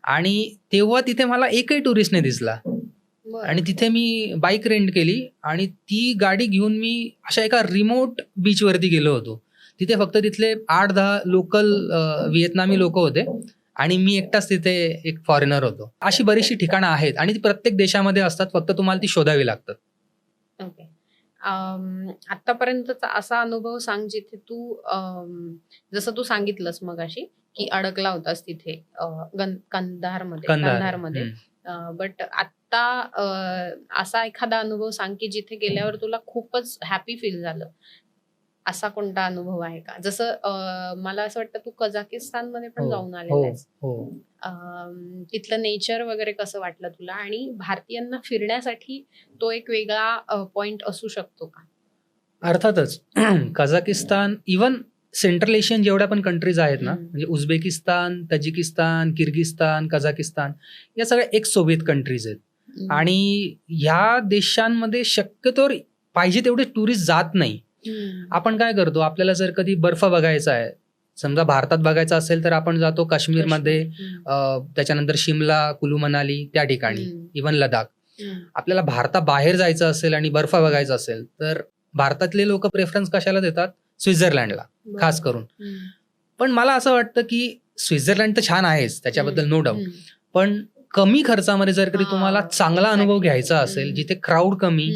आणि तेव्हा तिथे मला एकही टुरिस्ट नाही दिसला. आणि तिथे मी बाईक रेंट केली आणि ती गाडी घेऊन मी अशा एका रिमोट बीचवरती गेलो होतो. तिथे फक्त तिथले 8-10 लोकल व्हिएतनामी लोक होते आणि मी एकटाच तिथे एक फॉरेनर होतो. अशी बरीचशी ठिकाणं आहेत आणि ती प्रत्येक देशामध्ये असतात, फक्त तुम्हाला ती शोधावी लागतात. ओके. आतापर्यंतचा असा अनुभव सांग जिथे तू जसं तू सांगितलंस मगाशी की अडकला होतास तिथे कंधारमध्ये. बट आता असा एखादा अनुभव सांग की जिथे गेल्यावर तुला खूपच हॅपी फील झालं. असा कोणता अनुभव आहे का? जसं मला असं वाटतं तू कझाकिस्तानमध्ये पण जाऊन आलेला आहेस. तिथलं नेचर वगैरे कसं वाटलं तुला आणि भारतीयांना फिरण्यासाठी तो एक वेगळा पॉइंट असू शकतो का? अर्थातच कझाकिस्तान, इवन सेंट्रल एशियन जेवढ्या पण कंट्रीज आहेत ना, म्हणजे उझबेकिस्तान, तजिकिस्तान, किर्गिस्तान, कझाकिस्तान या सगळ्या एक्स सोव्हिएत कंट्रीज आहेत आणि ह्या देशांमध्ये शक्यतोवर पाहिजे तेवढे टुरिस्ट जात नाही. आपण काय करतो, आपल्याला जर कधी बर्फ बघायचा आहे, समजा भारतात बघायचा असेल तर आपण जातो काश्मीरमध्ये, त्याच्यानंतर शिमला, कुलू मनाली त्या ठिकाणी, इवन लडाख. आपल्याला भारताबाहेर जायचं असेल आणि बर्फ बघायचा असेल तर भारतातले लोक प्रेफरन्स कशाला देतात? स्वित्झर्लंडला खास करून. पण मला असं वाटतं की स्वित्झर्लंड तर छान आहेच, त्याच्याबद्दल नो डाऊट. पण कमी खर्चामध्ये जर कधी तुम्हाला चांगला अनुभव घ्यायचा असेल, जिथे क्राऊड कमी,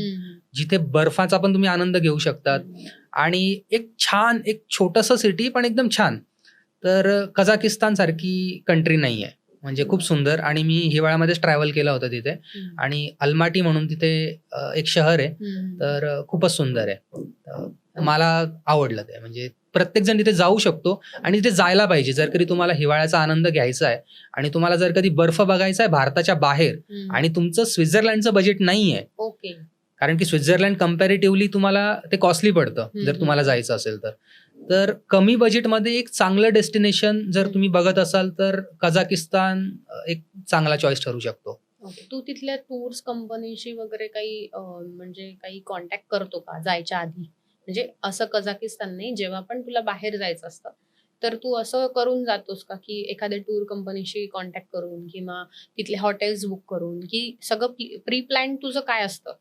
जिथे बर्फाचा पण तुम्ही आनंद घेऊ शकतात आणि एक छान एक छोटंसं सिटी पण एकदम छान, तर कझाकिस्तान सारखी कंट्री नाही आहे. म्हणजे खूप सुंदर. आणि मी हिवाळ्यामध्येच ट्रॅव्हल केलं होतं तिथे आणि अल्माटी म्हणून तिथे एक शहर आहे, तर खूपच सुंदर आहे. मला आवडलं ते. म्हणजे प्रत्येक जण तिथे जाऊ शकतो आणि तिथे जायला पाहिजे जर कधी तुम्हाला हिवाळ्याचा आनंद घ्यायचा आहे आणि तुम्हाला जर कधी बर्फ बघायचा आहे भारताच्या बाहेर आणि तुमचं स्वित्झर्लंडचं बजेट नाही आहे. ओके. कारण की स्वित्झर्लंड कम्पॅरेटिव्हली तुम्हाला ते कॉस्टली पडतं जर तुम्हाला जायचं असेल तर कमी बजेटमध्ये एक चांगलं डेस्टिनेशन जर तुम्ही बघत असाल तर कझाकिस्तान एक चांगला चॉईस ठरू शकतो. तू तिथल्या टूर्स कंपनीशी वगैरे काही म्हणजे काही कॉन्टॅक्ट करतो का जायच्या आधी? म्हणजे असं कझाकिस्तान नाही, जेव्हा पण तुला बाहेर जायचं असतं तर तू असं करून जातोस का की एखाद्या टूर कंपनीशी कॉन्टॅक्ट करून किंवा तिथले हॉटेल्स बुक करून, की सगळं प्री प्लॅन तुझं काय असतं?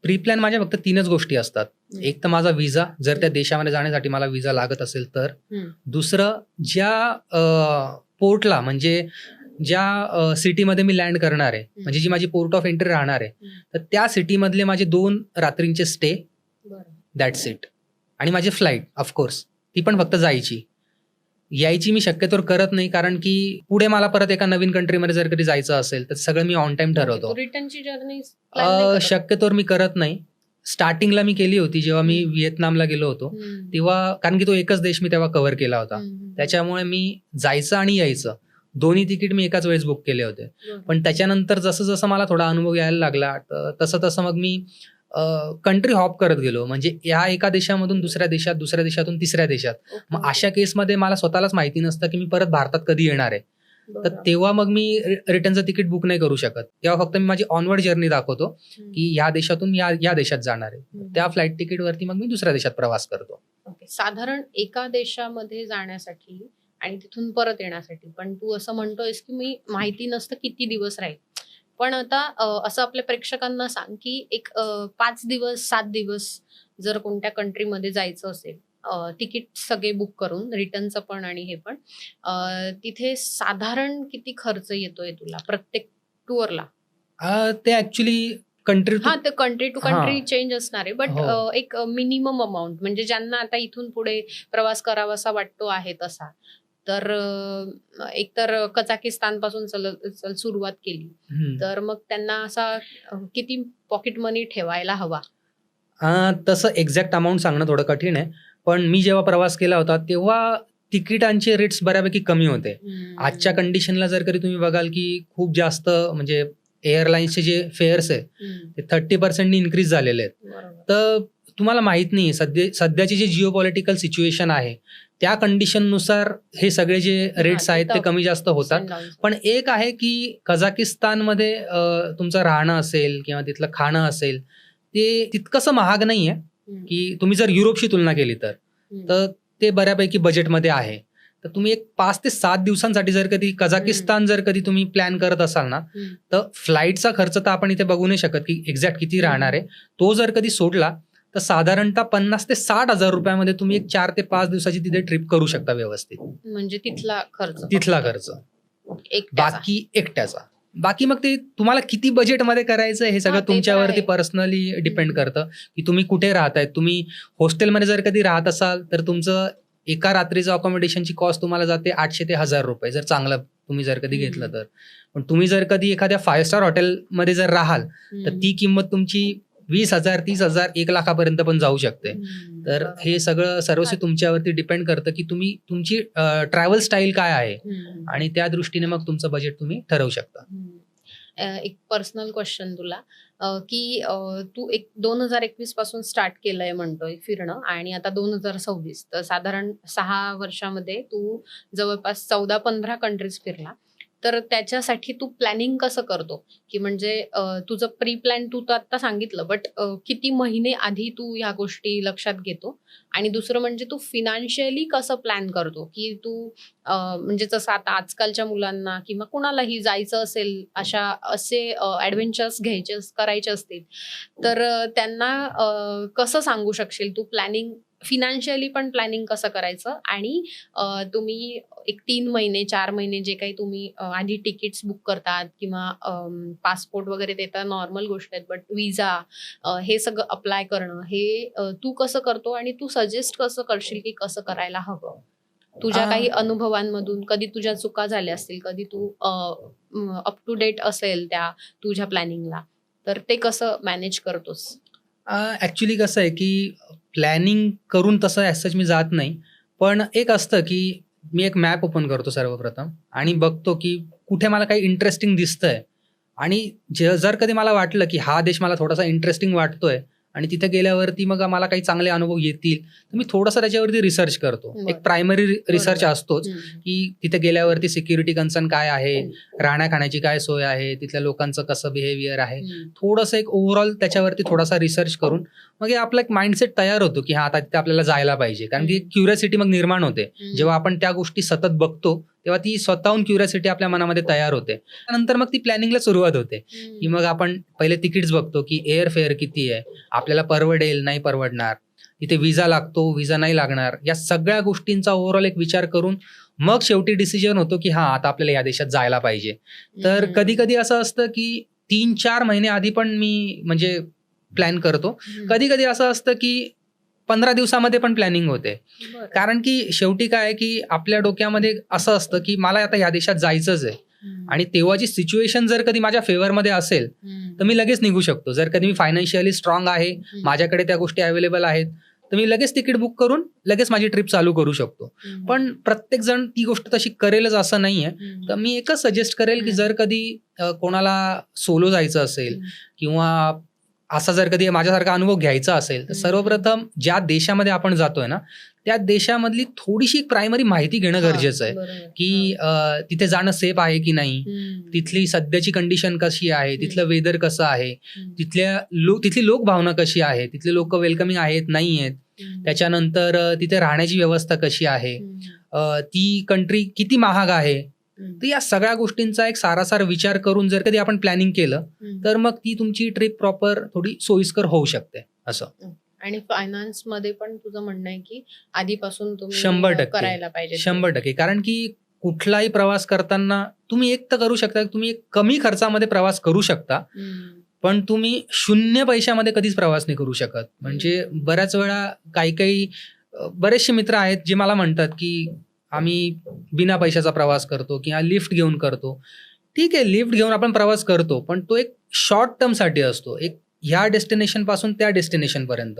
प्री प्लॅन माझ्या फक्त 3च गोष्टी असतात. एक तर माझा विजा, जर त्या देशामध्ये जाण्यासाठी मला विजा लागत असेल तर. दुसरं, ज्या पोर्टला म्हणजे ज्या सिटीमध्ये मी लँड करणार आहे, म्हणजे जी माझी पोर्ट ऑफ एंट्री राहणार आहे, तर त्या सिटीमधले माझे 2 रात्रींचे स्टे, दॅट्स इट. आणि माझी फ्लाईट ऑफकोर्स ती पण फक्त जायची. यायची मी शक्यतोवर करत नाही, कारण की पुढे मला परत एका नवीन कंट्रीमध्ये जर कधी जायचं असेल तर सगळं मी ऑन टाइम ठरवतो. रिटर्नची जर्नी शक्यतोवर मी करत नाही. स्टार्टिंगला मी केली होती जेव्हा मी व्हिएतनामला गेलो होतो तेव्हा, कारण की तो एकच देश मी तेव्हा कव्हर केला होता, त्याच्यामुळे मी जायचं आणि यायचं दोन्ही तिकीट मी एकाच वेळेस बुक केले होते. पण त्याच्यानंतर जसं जसं मला थोडा अनुभव यायला लागला तसं तसं मग मी कंट्री हॉप करत गेलो, म्हणजे या एका देशामधून दुसऱ्या देशात, दुसऱ्या देशातून तिसऱ्या देशात. मग अशा केसमध्ये मला स्वतःलाच माहिती नसतं की मी परत भारतात कधी येणार आहे, तर तेव्हा मग मी रिटर्नचं तिकीट बुक नाही करू शकत. तेव्हा फक्त मी माझी ऑनवर्ड जर्नी दाखवतो की या देशातून या देशात जाणार आहे, त्या फ्लाईट तिकीटवरती मग मी दुसऱ्या देशात प्रवास करतो. साधारण एका देशामध्ये जाण्यासाठी आणि तिथून परत येण्यासाठी, पण तू असं म्हणतोयस की मी माहिती नसतं किती दिवस राहील, पण आता असं आपल्या प्रेक्षकांना सांग की एक 5 दिवस 7 दिवस जर कोणत्या कंट्रीमध्ये जायचं असेल, तिकीट सगळे बुक करून, रिटर्नचं पण आणि हे पण, तिथे साधारण किती खर्च येतोय तुला प्रत्येक टूरला? ते actually country to country change असणार आहे, बट एक मिनिमम अमाऊंट, म्हणजे ज्यांना आता इथून पुढे प्रवास करावासा वाटतो आहे तसा, तर एकतर कझाकिस्तान पासून सुरुवात केली तर मग त्यांना असा किती पॉकेट मनी ठेवायला हवा? तसं एक्झॅक्ट अमाऊंट सांगणं थोडं कठीण आहे, पण मी जेव्हा प्रवास केला होता तेव्हा तिकिटांचे रेट्स बऱ्यापैकी कमी होते. आजच्या कंडिशनला जर कधी तुम्ही बघाल की खूप जास्त, म्हणजे एअरलाईन्सचे जे फेअर्स आहे ते 30% इन्क्रीज झालेले आहेत. तर तुम्हाला माहित नाही सध्याची जी जिओपॉलिटिकल सिच्युएशन आहे त्या कंडिशननुसार हे सगळे जे रेट्स आहेत ते कमी जास्त होतात. पण एक आहे की कझाकिस्तानमध्ये तुमचं राहणं असेल किंवा तिथलं खाणं असेल ते तितकंसं महाग नाही आहे, की तुम्ही जर युरोपशी तुलना केली तर ते बऱ्यापैकी बजेटमध्ये आहे. तर तुम्ही एक 5 ते 7 दिवसांसाठी जर कधी कझाकिस्तान जर कधी तुम्ही प्लॅन करत असाल ना, तर फ्लाईटचा खर्च तर आपण इथे बघू नाही शकत की एक्झॅक्ट किती राहणार आहे. तो जर कधी सोडला तर साधारणतः 50 ते 60 हजार रुपयामध्ये तुम्ही एक 4 ते 5 दिवसाची तिथे ट्रिप करू शकता व्यवस्थित. म्हणजे तिथला खर्च बाकी एकट्याचा. बाकी मग ते तुम्हाला किती बजेटमध्ये करायचं हे सगळं तुमच्यावरती पर्सनली डिपेंड करतं की तुम्ही कुठे राहताय. तुम्ही हॉस्टेलमध्ये जर कधी राहत असाल तर तुमचं एका रात्रीचं अकॉमोडेशनची कॉस्ट तुम्हाला जाते 800 ते 1000 रुपये, जर चांगलं तुम्ही जर कधी घेतलं तर. पण तुम्ही जर कधी एखाद्या 5 स्टार हॉटेलमध्ये जर राहाल तर ती किंमत तुमची 20,000, 30,000, 1 लाखापर्यंत पण जाऊ शकते. तर हे सगळं सर्वस्वी तुमच्यावरती डिपेंड करतं की तुम्ही तुमची ट्रॅव्हल स्टाईल काय आहे आणि त्या दृष्टीने मग तुमचं बजेट तुम्ही ठरवू शकता. एक पर्सनल क्वेश्चन तुला, की तू 2021 पासून स्टार्ट केलंय म्हणतोय फिरणं, आणि आता 2026, तर साधारण 6 वर्षामध्ये तू जवळपास 14-15 कंट्रीज फिरला. तर त्याच्यासाठी तू प्लॅनिंग कसं करतो, की म्हणजे तुझं प्री प्लॅन तू तर आता सांगितलं, बट किती महिने आधी तू ह्या गोष्टी लक्षात घेतो? आणि दुसरं म्हणजे तू फिनान्शियली कसं प्लॅन करतो, की तू म्हणजे जसं आता आजकालच्या मुलांना किंवा कुणालाही जायचं असेल, असे ॲडव्हेंचर्स करायचे असतील, तर त्यांना कसं सांगू शकशील तू प्लॅनिंग, फिनान्शियली पण प्लॅनिंग कसं करायचं? आणि तुम्ही एक 3 महिने 4 महिने जे काही तुम्ही आधी तिकीट्स बुक करतात किंवा पासपोर्ट वगैरे ते तर नॉर्मल गोष्ट आहेत, बट विजा हे सगळं अप्लाय करणं हे तू कसं करतो आणि तू सजेस्ट कसं करशील की कसं करायला हवं? तुझ्या काही अनुभवांमधून कधी तुझ्या चुका झाल्या असतील, कधी तू अप टू डेट असेल त्या तुझ्या प्लॅनिंगला, तर ते कसं मॅनेज करतोस? ऍक्च्युली कसं आहे की प्लॅनिंग करून तसं ॲज मी जात नाही, पण एक असतं की मी एक मॅप ओपन करतो सर्वप्रथम आणि बघतो की कुठे मला काही इंटरेस्टिंग दिसतंय, आणि जर कधी मला वाटलं की हा देश मला थोडासा इंटरेस्टिंग वाटतोय आणि तिथे गेल्यावरती मग मला काही चांगले अनुभव येतील, तर मी थोडंसं त्याच्यावरती रिसर्च करतो. एक प्रायमरी रिसर्च असतोच की तिथे गेल्यावरती सिक्युरिटी कन्सर्न काय आहे, राहण्या खाण्याची काय सोय आहे, तिथल्या लोकांचं कसं बिहेवियर आहे, थोडंसं एक ओव्हरऑल त्याच्यावरती थोडासा रिसर्च करून मग हे आपला एक माइंडसेट तयार होतो की हा आता तिथे आपल्याला जायला पाहिजे. कारण की क्युरियोसिटी मग निर्माण होते. जेव्हा आपण त्या गोष्टी सतत बघतो तेव्हा ती स्वतःहून क्युरियोसिटी आपल्या मनामध्ये तयार होते. त्यानंतर मग ती प्लॅनिंगला सुरुवात होते की मग आपण पहिले तिकीट्स बघतो की एअर फेअर किती आहे, आपल्याला परवडेल नाही परवडणार, तिथे विजा लागतो विजा नाही लागणार, या सगळ्या गोष्टींचा ओव्हरऑल एक विचार करून मग शेवटी डिसिजन होतो की हा आता आपल्याला या देशात जायला पाहिजे. तर कधी कधी असं असतं की 3-4 महिने आधी पण मी म्हणजे प्लॅन करतो. कधी कधी असं असतं की 15 दिवसामध्ये पण प्लॅनिंग होते. कारण की शेवटी काय आहे की आपल्या डोक्यामध्ये असं असतं की मला आता या देशात जायचंच आहे आणि तेव्हाची सिच्युएशन जर कधी माझ्या फेवरमध्ये असेल तर मी लगेच निघू शकतो. जर कधी मी फायनान्शियली स्ट्रॉंग आहे, माझ्याकडे त्या गोष्टी अवेलेबल आहेत, तर मी लगेच तिकीट बुक करून लगेच माझी ट्रिप चालू करू शकतो. पण प्रत्येक जण ती गोष्ट तशी करेलच असं नाहीये. तर मी एकच सजेस्ट करेल की जर कधी कोणाला सोलो जायचं असेल किंवा असा जर कधी माझ्यासारखा अनुभव घ्यायचा असेल तर सर्वप्रथम ज्या देशामध्ये आपण जातोय ना त्या देशामधली थोडीशी प्रायमरी माहिती घेणं गरजेचं आहे की तिथे जाणं सेफ आहे की नाही, तिथली सध्याची कंडिशन कशी आहे, तिथलं वेदर कसं आहे, तिथली लोकभावना कशी आहे, तिथले लोक वेलकमिंग आहेत नाही आहेत, त्याच्यानंतर तिथे राहण्याची व्यवस्था कशी आहे, ती कंट्री किती महाग आहे. तर या सगळ्या गोष्टींचा एक सारासार विचार करून जर कधी आपण प्लॅनिंग केलं तर मग ती तुमची ट्रिप प्रॉपर थोडी सोयीस्कर होऊ शकते असं. आणि फायनान्स मध्ये पण तुझं म्हणणं आहे की आधीपासून तुम्ही 100% करायला पाहिजे. 100%. कारण की कुठलाही प्रवास करताना तुम्ही एक तर करू शकता, तुम्ही एक कमी खर्चामध्ये प्रवास करू शकता, पण तुम्ही 0 पैशामध्ये कधीच प्रवास नाही करू शकत. म्हणजे बऱ्याच वेळा काही बरेचसे मित्र आहेत जे मला म्हणतात की आम्ही बिना पैशाचा प्रवास करतो किंवा लिफ्ट घेऊन करतो. ठीक आहे, लिफ्ट घेऊन आपण प्रवास करतो, पण तो एक शॉर्ट टर्म साठी असतो, एक ह्या डेस्टिनेशन पासून त्या डेस्टिनेशन पर्यंत.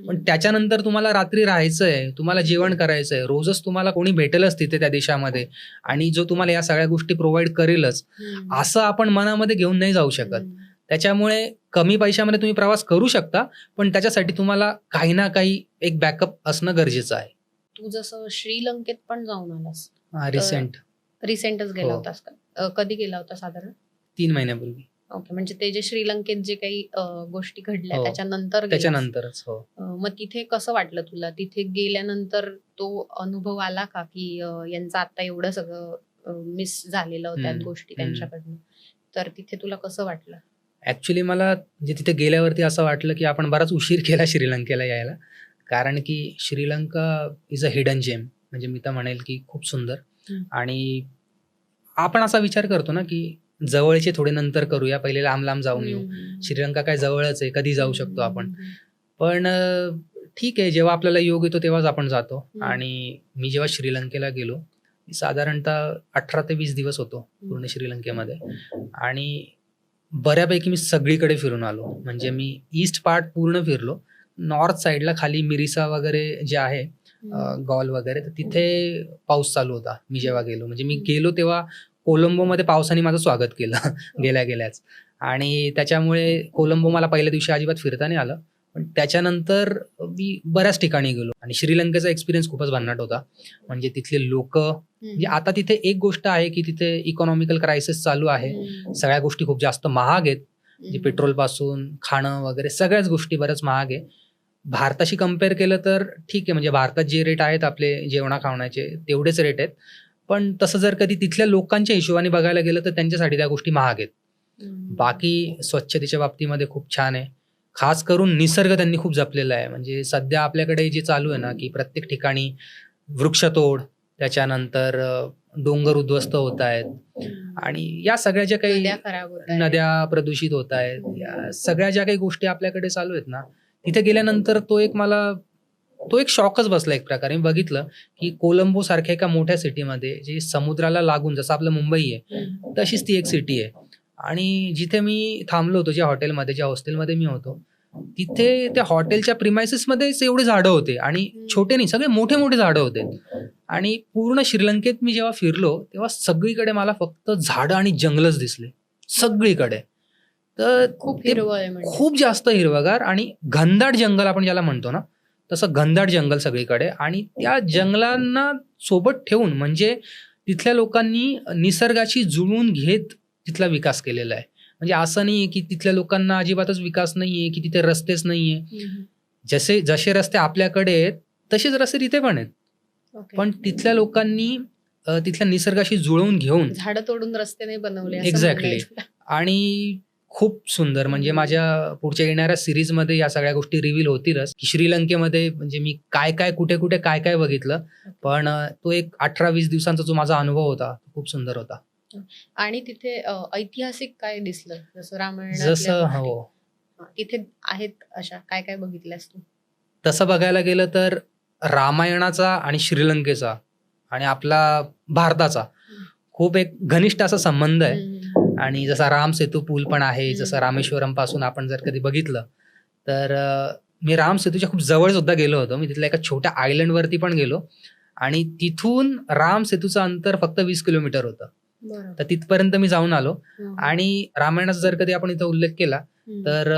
पण त्याच्यानंतर तुम्हाला रात्री राहायचंय, तुम्हाला जेवण करायचंय, रोजच तुम्हाला कोणी भेटेलच तिथे त्या देशामध्ये आणि जो तुम्हाला या सगळ्या गोष्टी प्रोव्हाइड करेलच, असं आपण मनामध्ये घेऊन नाही जाऊ शकत. त्याच्यामुळे कमी पैशामध्ये तुम्ही प्रवास करू शकता, पण त्याच्यासाठी तुम्हाला काही ना काही एक बॅकअप असणं गरजेचं आहे. तू जसं श्रीलंकेत पण जाऊन आलास, रिसेंटच गेला होतास का? कधी गेला होता साधारण? 3 महिन्यापूर्वी. ओके, म्हणजे ते जे श्रीलंकेत जे काही गोष्टी घडल्या त्याच्यानंतरच. हो. मग तिथे कसं वाटलं तुला? तिथे गेल्यानंतर तो अनुभव आला का की यांचं आता एवढं सगळं मिस झालेलं त्या गोष्टी त्यांच्याकडनं, तर तिथे तुला कसं वाटलं? ऍक्च्युली मला तिथे गेल्यावरती असं वाटलं की आपण बराच उशीर केला श्रीलंकेला यायला. कारण की श्रीलंका इज अ हिडन जेम. म्हणजे मी तर म्हणेल की खूप सुंदर. आणि आपण असा विचार करतो ना की जवळचे थोडे नंतर करूया, पहिले लांब लांब जाऊन येऊ. श्रीलंका काय जवळच आहे, कधी जाऊ शकतो आपण. पण ठीक आहे, जेव्हा आपल्याला योग येतो तेव्हाच आपण जातो. आणि मी जेव्हा श्रीलंकेला गेलो साधारणतः 18 ते 20 दिवस होतो पूर्ण श्रीलंकेमध्ये आणि बऱ्यापैकी मी सगळीकडे फिरून आलो. म्हणजे मी ईस्ट पार्ट पूर्ण फिरलो. नॉर्थ साईडला खाली मिरिसा वगैरे जे आहे, गॉल वगैरे, तर तिथे पाऊस चालू होता मी जेव्हा गेलो. म्हणजे मी गेलो तेव्हा कोलंबोमध्ये पावसाने माझं स्वागत केलं गेल्याच. आणि त्याच्यामुळे कोलंबो मला पहिल्या दिवशी अजिबात फिरता नाही आलं. पण त्याच्यानंतर मी बऱ्याच ठिकाणी गेलो आणि श्रीलंकेचा एक्सपिरियन्स खूपच भन्नाट होता. म्हणजे तिथले लोक, म्हणजे आता तिथे एक गोष्ट आहे की तिथे इकॉनॉमिकल क्रायसिस चालू आहे. सगळ्या गोष्टी खूप जास्त महाग आहेत. म्हणजे पेट्रोल पासून खाणं वगैरे सगळ्याच गोष्टी बऱ्याच महाग आहे. भारताशी कम्पेअर केलं तर ठीक आहे, म्हणजे भारतात जे रेट आहेत आपले जेवणा खावण्याचे तेवढेच रेट आहेत. पण तसं जर कधी तिथल्या लोकांच्या हिशोबाने बघायला गेलं तर त्यांच्यासाठी त्या गोष्टी महाग आहेत. बाकी स्वच्छतेच्या बाबतीमध्ये खूप छान आहे. खास करून निसर्ग त्यांनी खूप जपलेला आहे. म्हणजे सध्या आपल्याकडे जे चालू आहे ना की प्रत्येक ठिकाणी वृक्षतोड, त्याच्यानंतर डोंगर उद्ध्वस्त होत आहेत आणि या सगळ्या ज्या काही नद्या प्रदूषित होत आहेत, या सगळ्या ज्या काही गोष्टी आपल्याकडे चालू आहेत ना, तिथे गेल्यानंतर तो एक शॉकच बसला एक प्रकारे. मी बघितलं की कोलंबो सारख्या एका मोठ्या सिटीमध्ये जे समुद्राला लागून, जसं आपलं मुंबई आहे तशीच ती एक सिटी आहे. आणि जिथे मी थांबलो होतो, ज्या हॉटेलमध्ये, ज्या हॉस्टेलमध्ये मी होतो, तिथे त्या हॉटेलच्या प्रिमायसेसमध्येच एवढे झाडं होते आणि छोटे नाही, सगळे मोठे मोठे झाडं होते. आणि पूर्ण श्रीलंकेत मी जेव्हा फिरलो तेव्हा सगळीकडे मला फक्त झाडं आणि जंगलच दिसले सगळीकडे. तर खूप जास्त हिरवगार आणि घनदाट जंगल आपण ज्याला म्हणतो ना, तसं घनदाट जंगल सगळीकडे. आणि त्या जंगलांना सोबत ठेवून म्हणजे तिथल्या लोकांनी निसर्गाशी जुळवून घेत तिथला विकास केलेला आहे. म्हणजे असं नाहीये की तिथल्या लोकांना अजिबातच विकास नाहीये, की तिथे रस्तेच नाहीये. जसे रस्ते आपल्याकडे आहेत तसेच रस्ते तिथे पण आहेत. पण तिथल्या लोकांनी तिथल्या निसर्गाशी जुळवून घेऊन झाडं तोडून रस्ते नाही बनवले. एक्झॅक्टली. आणि खूप सुंदर. म्हणजे माझ्या पुढच्या येणाऱ्या सिरीजमध्ये या सगळ्या गोष्टी रिव्हील होतीलच, की श्रीलंकेमध्ये म्हणजे मी काय कुठे काय बघितलं. पण तो एक 18-20 दिवसांचा जो माझा अनुभव होता खूप सुंदर होता. आणि तिथे ऐतिहासिक काय दिसलं, जसं जसं रामायण तिथे आहेत अशा काय बघितल्यास तू? तसं बघायला गेलं तर रामायणाचा आणि श्रीलंकेचा आणि आपला भारताचा खूप एक घनिष्ठ असा संबंध आहे. आणि जसा राम सेतू पूल पण आहे, जसं रामेश्वरम पासून आपण जर कधी बघितलं तर मी राम सेतूच्या खूप जवळ सुद्धा गेलो होतो. मी तिथल्या एका छोट्या आयलंड वरती पण गेलो आणि तिथून राम सेतूचं अंतर फक्त 20 किलोमीटर होतं. तर तिथपर्यंत मी जाऊन आलो. आणि रामायणाचा जर कधी आपण इथं उल्लेख केला तर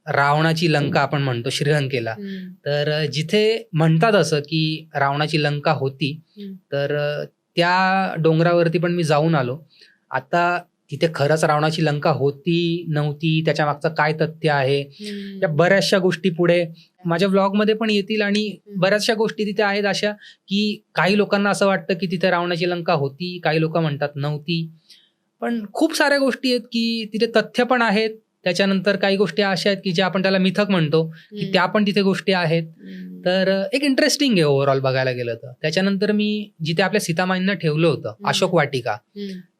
रावणाची लंका आपण म्हणतो श्रीलंकेला. तर जिथे म्हणतात असं की रावणाची लंका होती, तर त्या डोंगरावरती पण मी जाऊन आलो. आता तिथे खरंच रावणाची लंका होती नव्हती, त्याच्या मागचं काय तथ्य आहे, या बऱ्याचशा गोष्टी पुढे माझ्या व्लॉगमध्ये पण येतील. आणि बऱ्याचशा गोष्टी तिथे आहेत अशा की काही लोकांना असं वाटतं की तिथे रावणाची लंका होती, काही लोक म्हणतात नव्हती. पण खूप साऱ्या गोष्टी आहेत की तिथे तथ्य पण आहेत. त्याच्यानंतर काही गोष्टी अशा आहेत की ज्या आपण त्याला मिथक म्हणतो, की त्या पण तिथे गोष्टी आहेत. तर एक इंटरेस्टिंग आहे ओव्हरऑल बघायला गेलं तर. त्याच्यानंतर मी जिथे आपल्या सीतामाईंना ठेवलं होतं, अशोक वाटिका,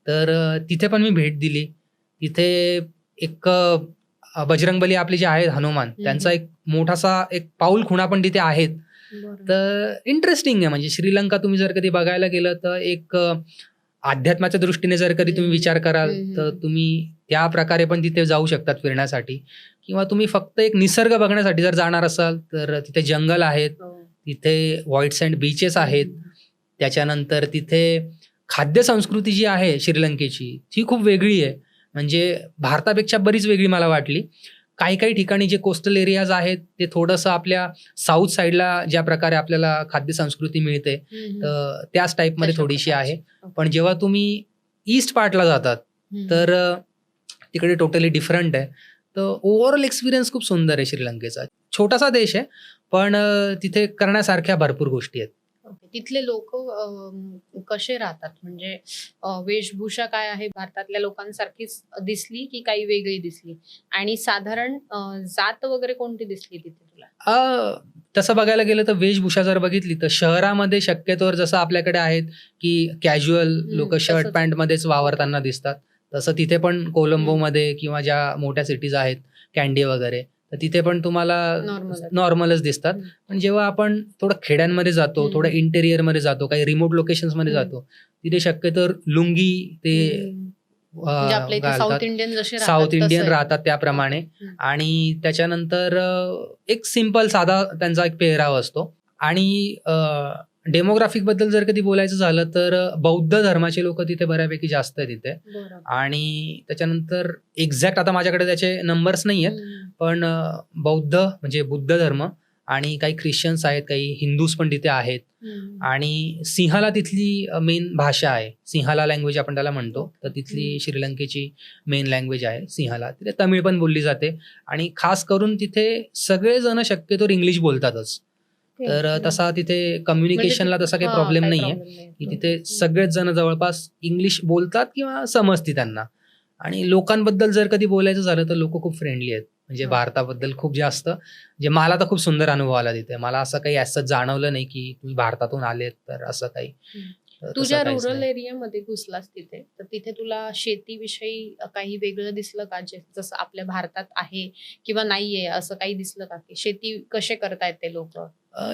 तर तिथे पण मी भेट दिली. तिथे एक बजरंगबली आपले जे आहेत हनुमान, त्यांचा एक मोठासा एक पाऊल खुणा पण तिथे आहेत. तर इंटरेस्टिंग आहे. म्हणजे श्रीलंका तुम्ही जर कधी बघायला गेलं तर एक अध्यात्माच्या दृष्टीने जर कधी तुम्ही विचार कराल तर तुम्ही त्या प्रकारे पण तिथे जाऊ शकतात फिरण्यासाठी. किंवा तुम्ही फक्त एक निसर्ग बघण्यासाठी जर जाणार असाल तर तिथे जंगल आहेत, तिथे व्हाईट सँड बीचेस आहेत. त्याच्यानंतर तिथे खाद्य संस्कृती जी आहे श्रीलंकेची ती खूप वेगळी आहे. म्हणजे भारतापेक्षा बरीच वेगळी मला वाटली. काही ठिकाणी जे कोस्टल एरियाज आहेत ते थोडंसं आपल्या साऊथ साईडला ज्या प्रकारे आपल्याला खाद्य संस्कृती मिळते तर त्याच टाईपमध्ये थोडीशी आहे. पण जेव्हा तुम्ही ईस्ट पार्टला जातात तर तिकडे टोटली डिफरंट आहे. तर ओव्हरऑल एक्सपिरियन्स खूप सुंदर आहे श्रीलंकेचा. छोटासा देश आहे पण तिथे करण्यासारख्या भरपूर गोष्टी आहेत. तिथले लोक कसे राहतात, म्हणजे वेशभूषा काय आहे, भारतातल्या लोकांसारखीच दिसली की काही वेगळी दिसली? आणि साधारण जात वगैरे कोणती दिसली तिथे तुला? तसं बघायला गेलं तर वेशभूषा जर बघितली तर शहरामध्ये शक्यतोवर जसं आपल्याकडे आहेत की कॅज्युअल लोक शर्ट पॅन्ट मध्येच वावरताना दिसतात, तसं तिथे पण कोलंबोमध्ये किंवा ज्या मोठ्या सिटीज आहेत कॅन्डी वगैरे, तर तिथे पण तुम्हाला नॉर्मलच दिसतात. पण जेव्हा आपण थोडं खेड्यांमध्ये जातो, थोडं इंटेरियर मध्ये जातो, काही रिमोट लोकेशन्स मध्ये जातो, तिथे शक्यतो लुंगी ते साऊथ इंडियन राहतात त्याप्रमाणे. आणि त्याच्यानंतर एक सिंपल साधा त्यांचा एक पेहराव असतो. आणि डेमोग्राफिक बद्दल जर कधी बोलायचं झालं तर बौद्ध धर्माचे लोक तिथे बऱ्यापैकी जास्त आहे तिथे. आणि त्याच्यानंतर एक्झॅक्ट आता माझ्याकडे त्याचे नंबर्स नाही आहेत, पण बौद्ध म्हणजे बुद्ध धर्म आणि काही ख्रिश्चन्स आहेत, काही हिंदूज पण तिथे आहेत. आणि सिंहाला तिथली मेन भाषा आहे, सिंहाला लँग्वेज आपण त्याला म्हणतो. तर तिथली श्रीलंकेची मेन लँग्वेज आहे सिंहाला. तिथे तमिळ पण बोलली जाते आणि खास करून तिथे सगळेजण शक्यतो इंग्लिश बोलतातच. तर तसा तिथे कम्युनिकेशनला तसा काही प्रॉब्लेम नाहीये, की तिथे सगळेच जण जवळपास इंग्लिश बोलतात किंवा समजते त्यांना. आणि लोकांबद्दल जर कधी बोलायचं झालं तर लोक खूप फ्रेंडली आहेत. म्हणजे भारताबद्दल खूप जास्त, म्हणजे मला तर खूप सुंदर अनुभव आला तिथे. मला असं काही असं जाणवलं नाही की तुम्ही भारतातून आलेत तर असं काही. तुझ्या रुरल एरियामध्ये घुसलास तिथे, तर तिथे तुला शेतीविषयी काही वेगळं दिसलं का, जसं आपल्या भारतात आहे किंवा नाहीये असं काही दिसलं का, की शेती कसे करतायत ते लोक?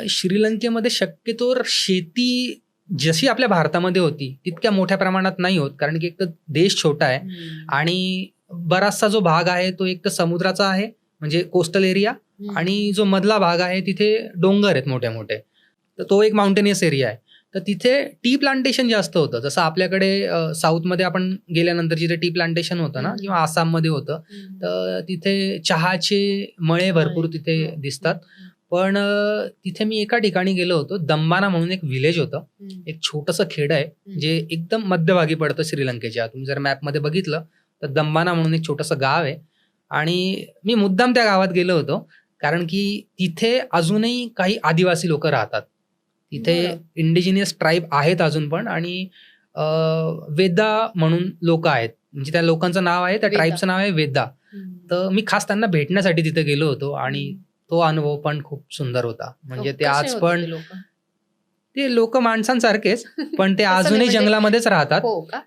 श्रीलंकेमध्ये शक्यतोवर शेती जशी आपल्या भारतामध्ये होती तितक्या मोठ्या प्रमाणात नाही होत, कारण की एक तर देश छोटा आहे आणि बराचसा जो भाग आहे तो एक तर समुद्राचा आहे म्हणजे कोस्टल एरिया, आणि जो मधला भाग आहे तिथे डोंगर आहेत मोठे मोठे, तर तो एक माउंटेनियस एरिया आहे. तर तिथे टी प्लांटेशन जास्त होतं. जसं आपल्याकडे साऊथमध्ये आपण गेल्यानंतर जिथे टी प्लांटेशन होतं ना, किंवा आसाममध्ये होतं, तर तिथे चहाचे मळे भरपूर तिथे दिसतात. पण तिथे मी एका ठिकाणी गेलो होतो, दंबाना म्हणून एक विलेज होतं, एक छोटंसं खेड आहे जे एकदम मध्यभागी पडतं श्रीलंकेच्या. तुम्ही जर मॅपमध्ये बघितलं तर दंबाना म्हणून एक छोटंसं गाव आहे. आणि मी मुद्दाम त्या गावात गेलो होतो कारण की तिथे अजूनही काही आदिवासी लोक राहतात. तिथे इंडिजिनियस ट्राईब आहेत अजून पण. आणि वेदा म्हणून लोक आहेत, म्हणजे त्या लोकांचं नाव आहे, त्या ट्राईबचं नाव आहे वेदा. तर मी खास त्यांना भेटण्यासाठी तिथे गेलो होतो आणि तो अनुभव पण खूप सुंदर होता. म्हणजे ते आज पण ते लोक माणसांसारखेच, पण ते अजूनही जंगलामध्येच राहतात.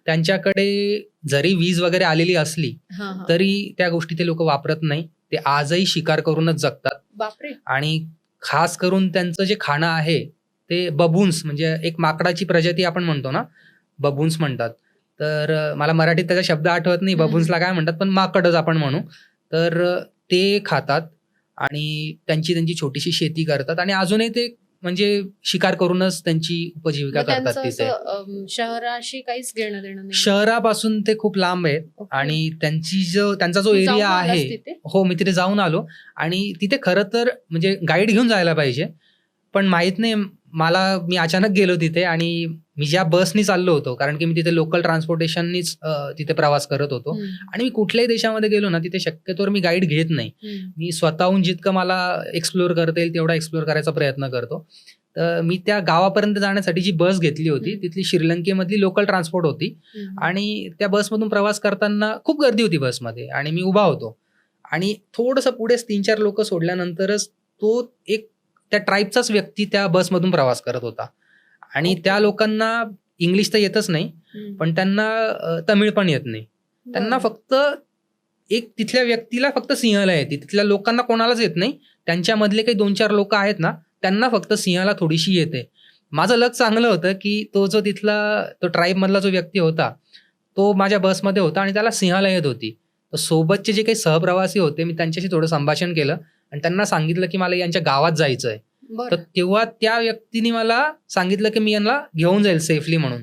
त्यांच्याकडे जरी वीज वगैरे आलेली असली तरी त्या गोष्टी ते लोक वापरत नाही. ते आजही शिकार करूनच जगतात. बापरे. आणि खास करून त्यांचं जे खाणं आहे ते बबून्स, म्हणजे एक माकडाची प्रजाती आपण म्हणतो ना, बबून्स म्हणतात. तर मला मराठीत त्याचा शब्द आठवत नाही बबून्सला काय म्हणतात, पण माकडच आपण म्हणू. तर ते खातात आणि त्यांची छोटीशी शेती करतात आणि अजूनही ते म्हणजे शिकार करूनच त्यांची उपजीविका करतात तिथे. शहराशी काहीच घेणं देणं नाही. शहरापासून ते खूप लांब आहेत आणि त्यांचा जो एरिया आहे, हो मी तिथे जाऊन आलो. आणि तिथे खरं तर म्हणजे गाईड घेऊन जायला पाहिजे, पण माहित नाही मला. मी अचानक गेलो तिथे आणि मी ज्या बसनी चाललो होतो, कारण की मी तिथे लोकल ट्रान्सपोर्टेशननीच तिथे प्रवास करत होतो. आणि मी कुठल्याही देशामध्ये गेलो ना, तिथे शक्यतोवर मी गाईड घेत नाही. मी स्वतःहून जितकं मला एक्सप्लोअर करता येईल तेवढा एक्सप्लोअर करायचा प्रयत्न करतो. तर मी त्या गावापर्यंत जाण्यासाठी जी बस घेतली होती तिथली श्रीलंकेमधली लोकल ट्रान्सपोर्ट होती. आणि त्या बसमधून प्रवास करताना खूप गर्दी होती बसमध्ये आणि मी उभा होतो. आणि थोडंसं पुढेच 3-4 लोक सोडल्यानंतरच तो एक त्या ट्राईबचाच व्यक्ती त्या बसमधून प्रवास करत होता. आणि त्या लोकांना इंग्लिश तर येतच नाही, पण त्यांना तमिळ पण येत नाही. त्यांना फक्त एक तिथल्या व्यक्तीला फक्त सिंहला येते, तिथल्या लोकांना कोणालाच येत नाही. त्यांच्यामधले काही 2-4 लोक आहेत ना, त्यांना फक्त सिंहाला थोडीशी येते. माझं लक चांगलं होतं की तो ट्राईब मधला जो व्यक्ती होता तो माझ्या बसमध्ये होता आणि त्याला सिंहाला येत होती. तर सोबतचे जे काही सहप्रवासी होते, मी त्यांच्याशी थोडं संभाषण केलं आणि त्यांना सांगितलं की मला यांच्या गावात जायचंय. तर तेव्हा त्या व्यक्तीने मला सांगितलं की मी यांना घेऊन जाईल सेफली म्हणून.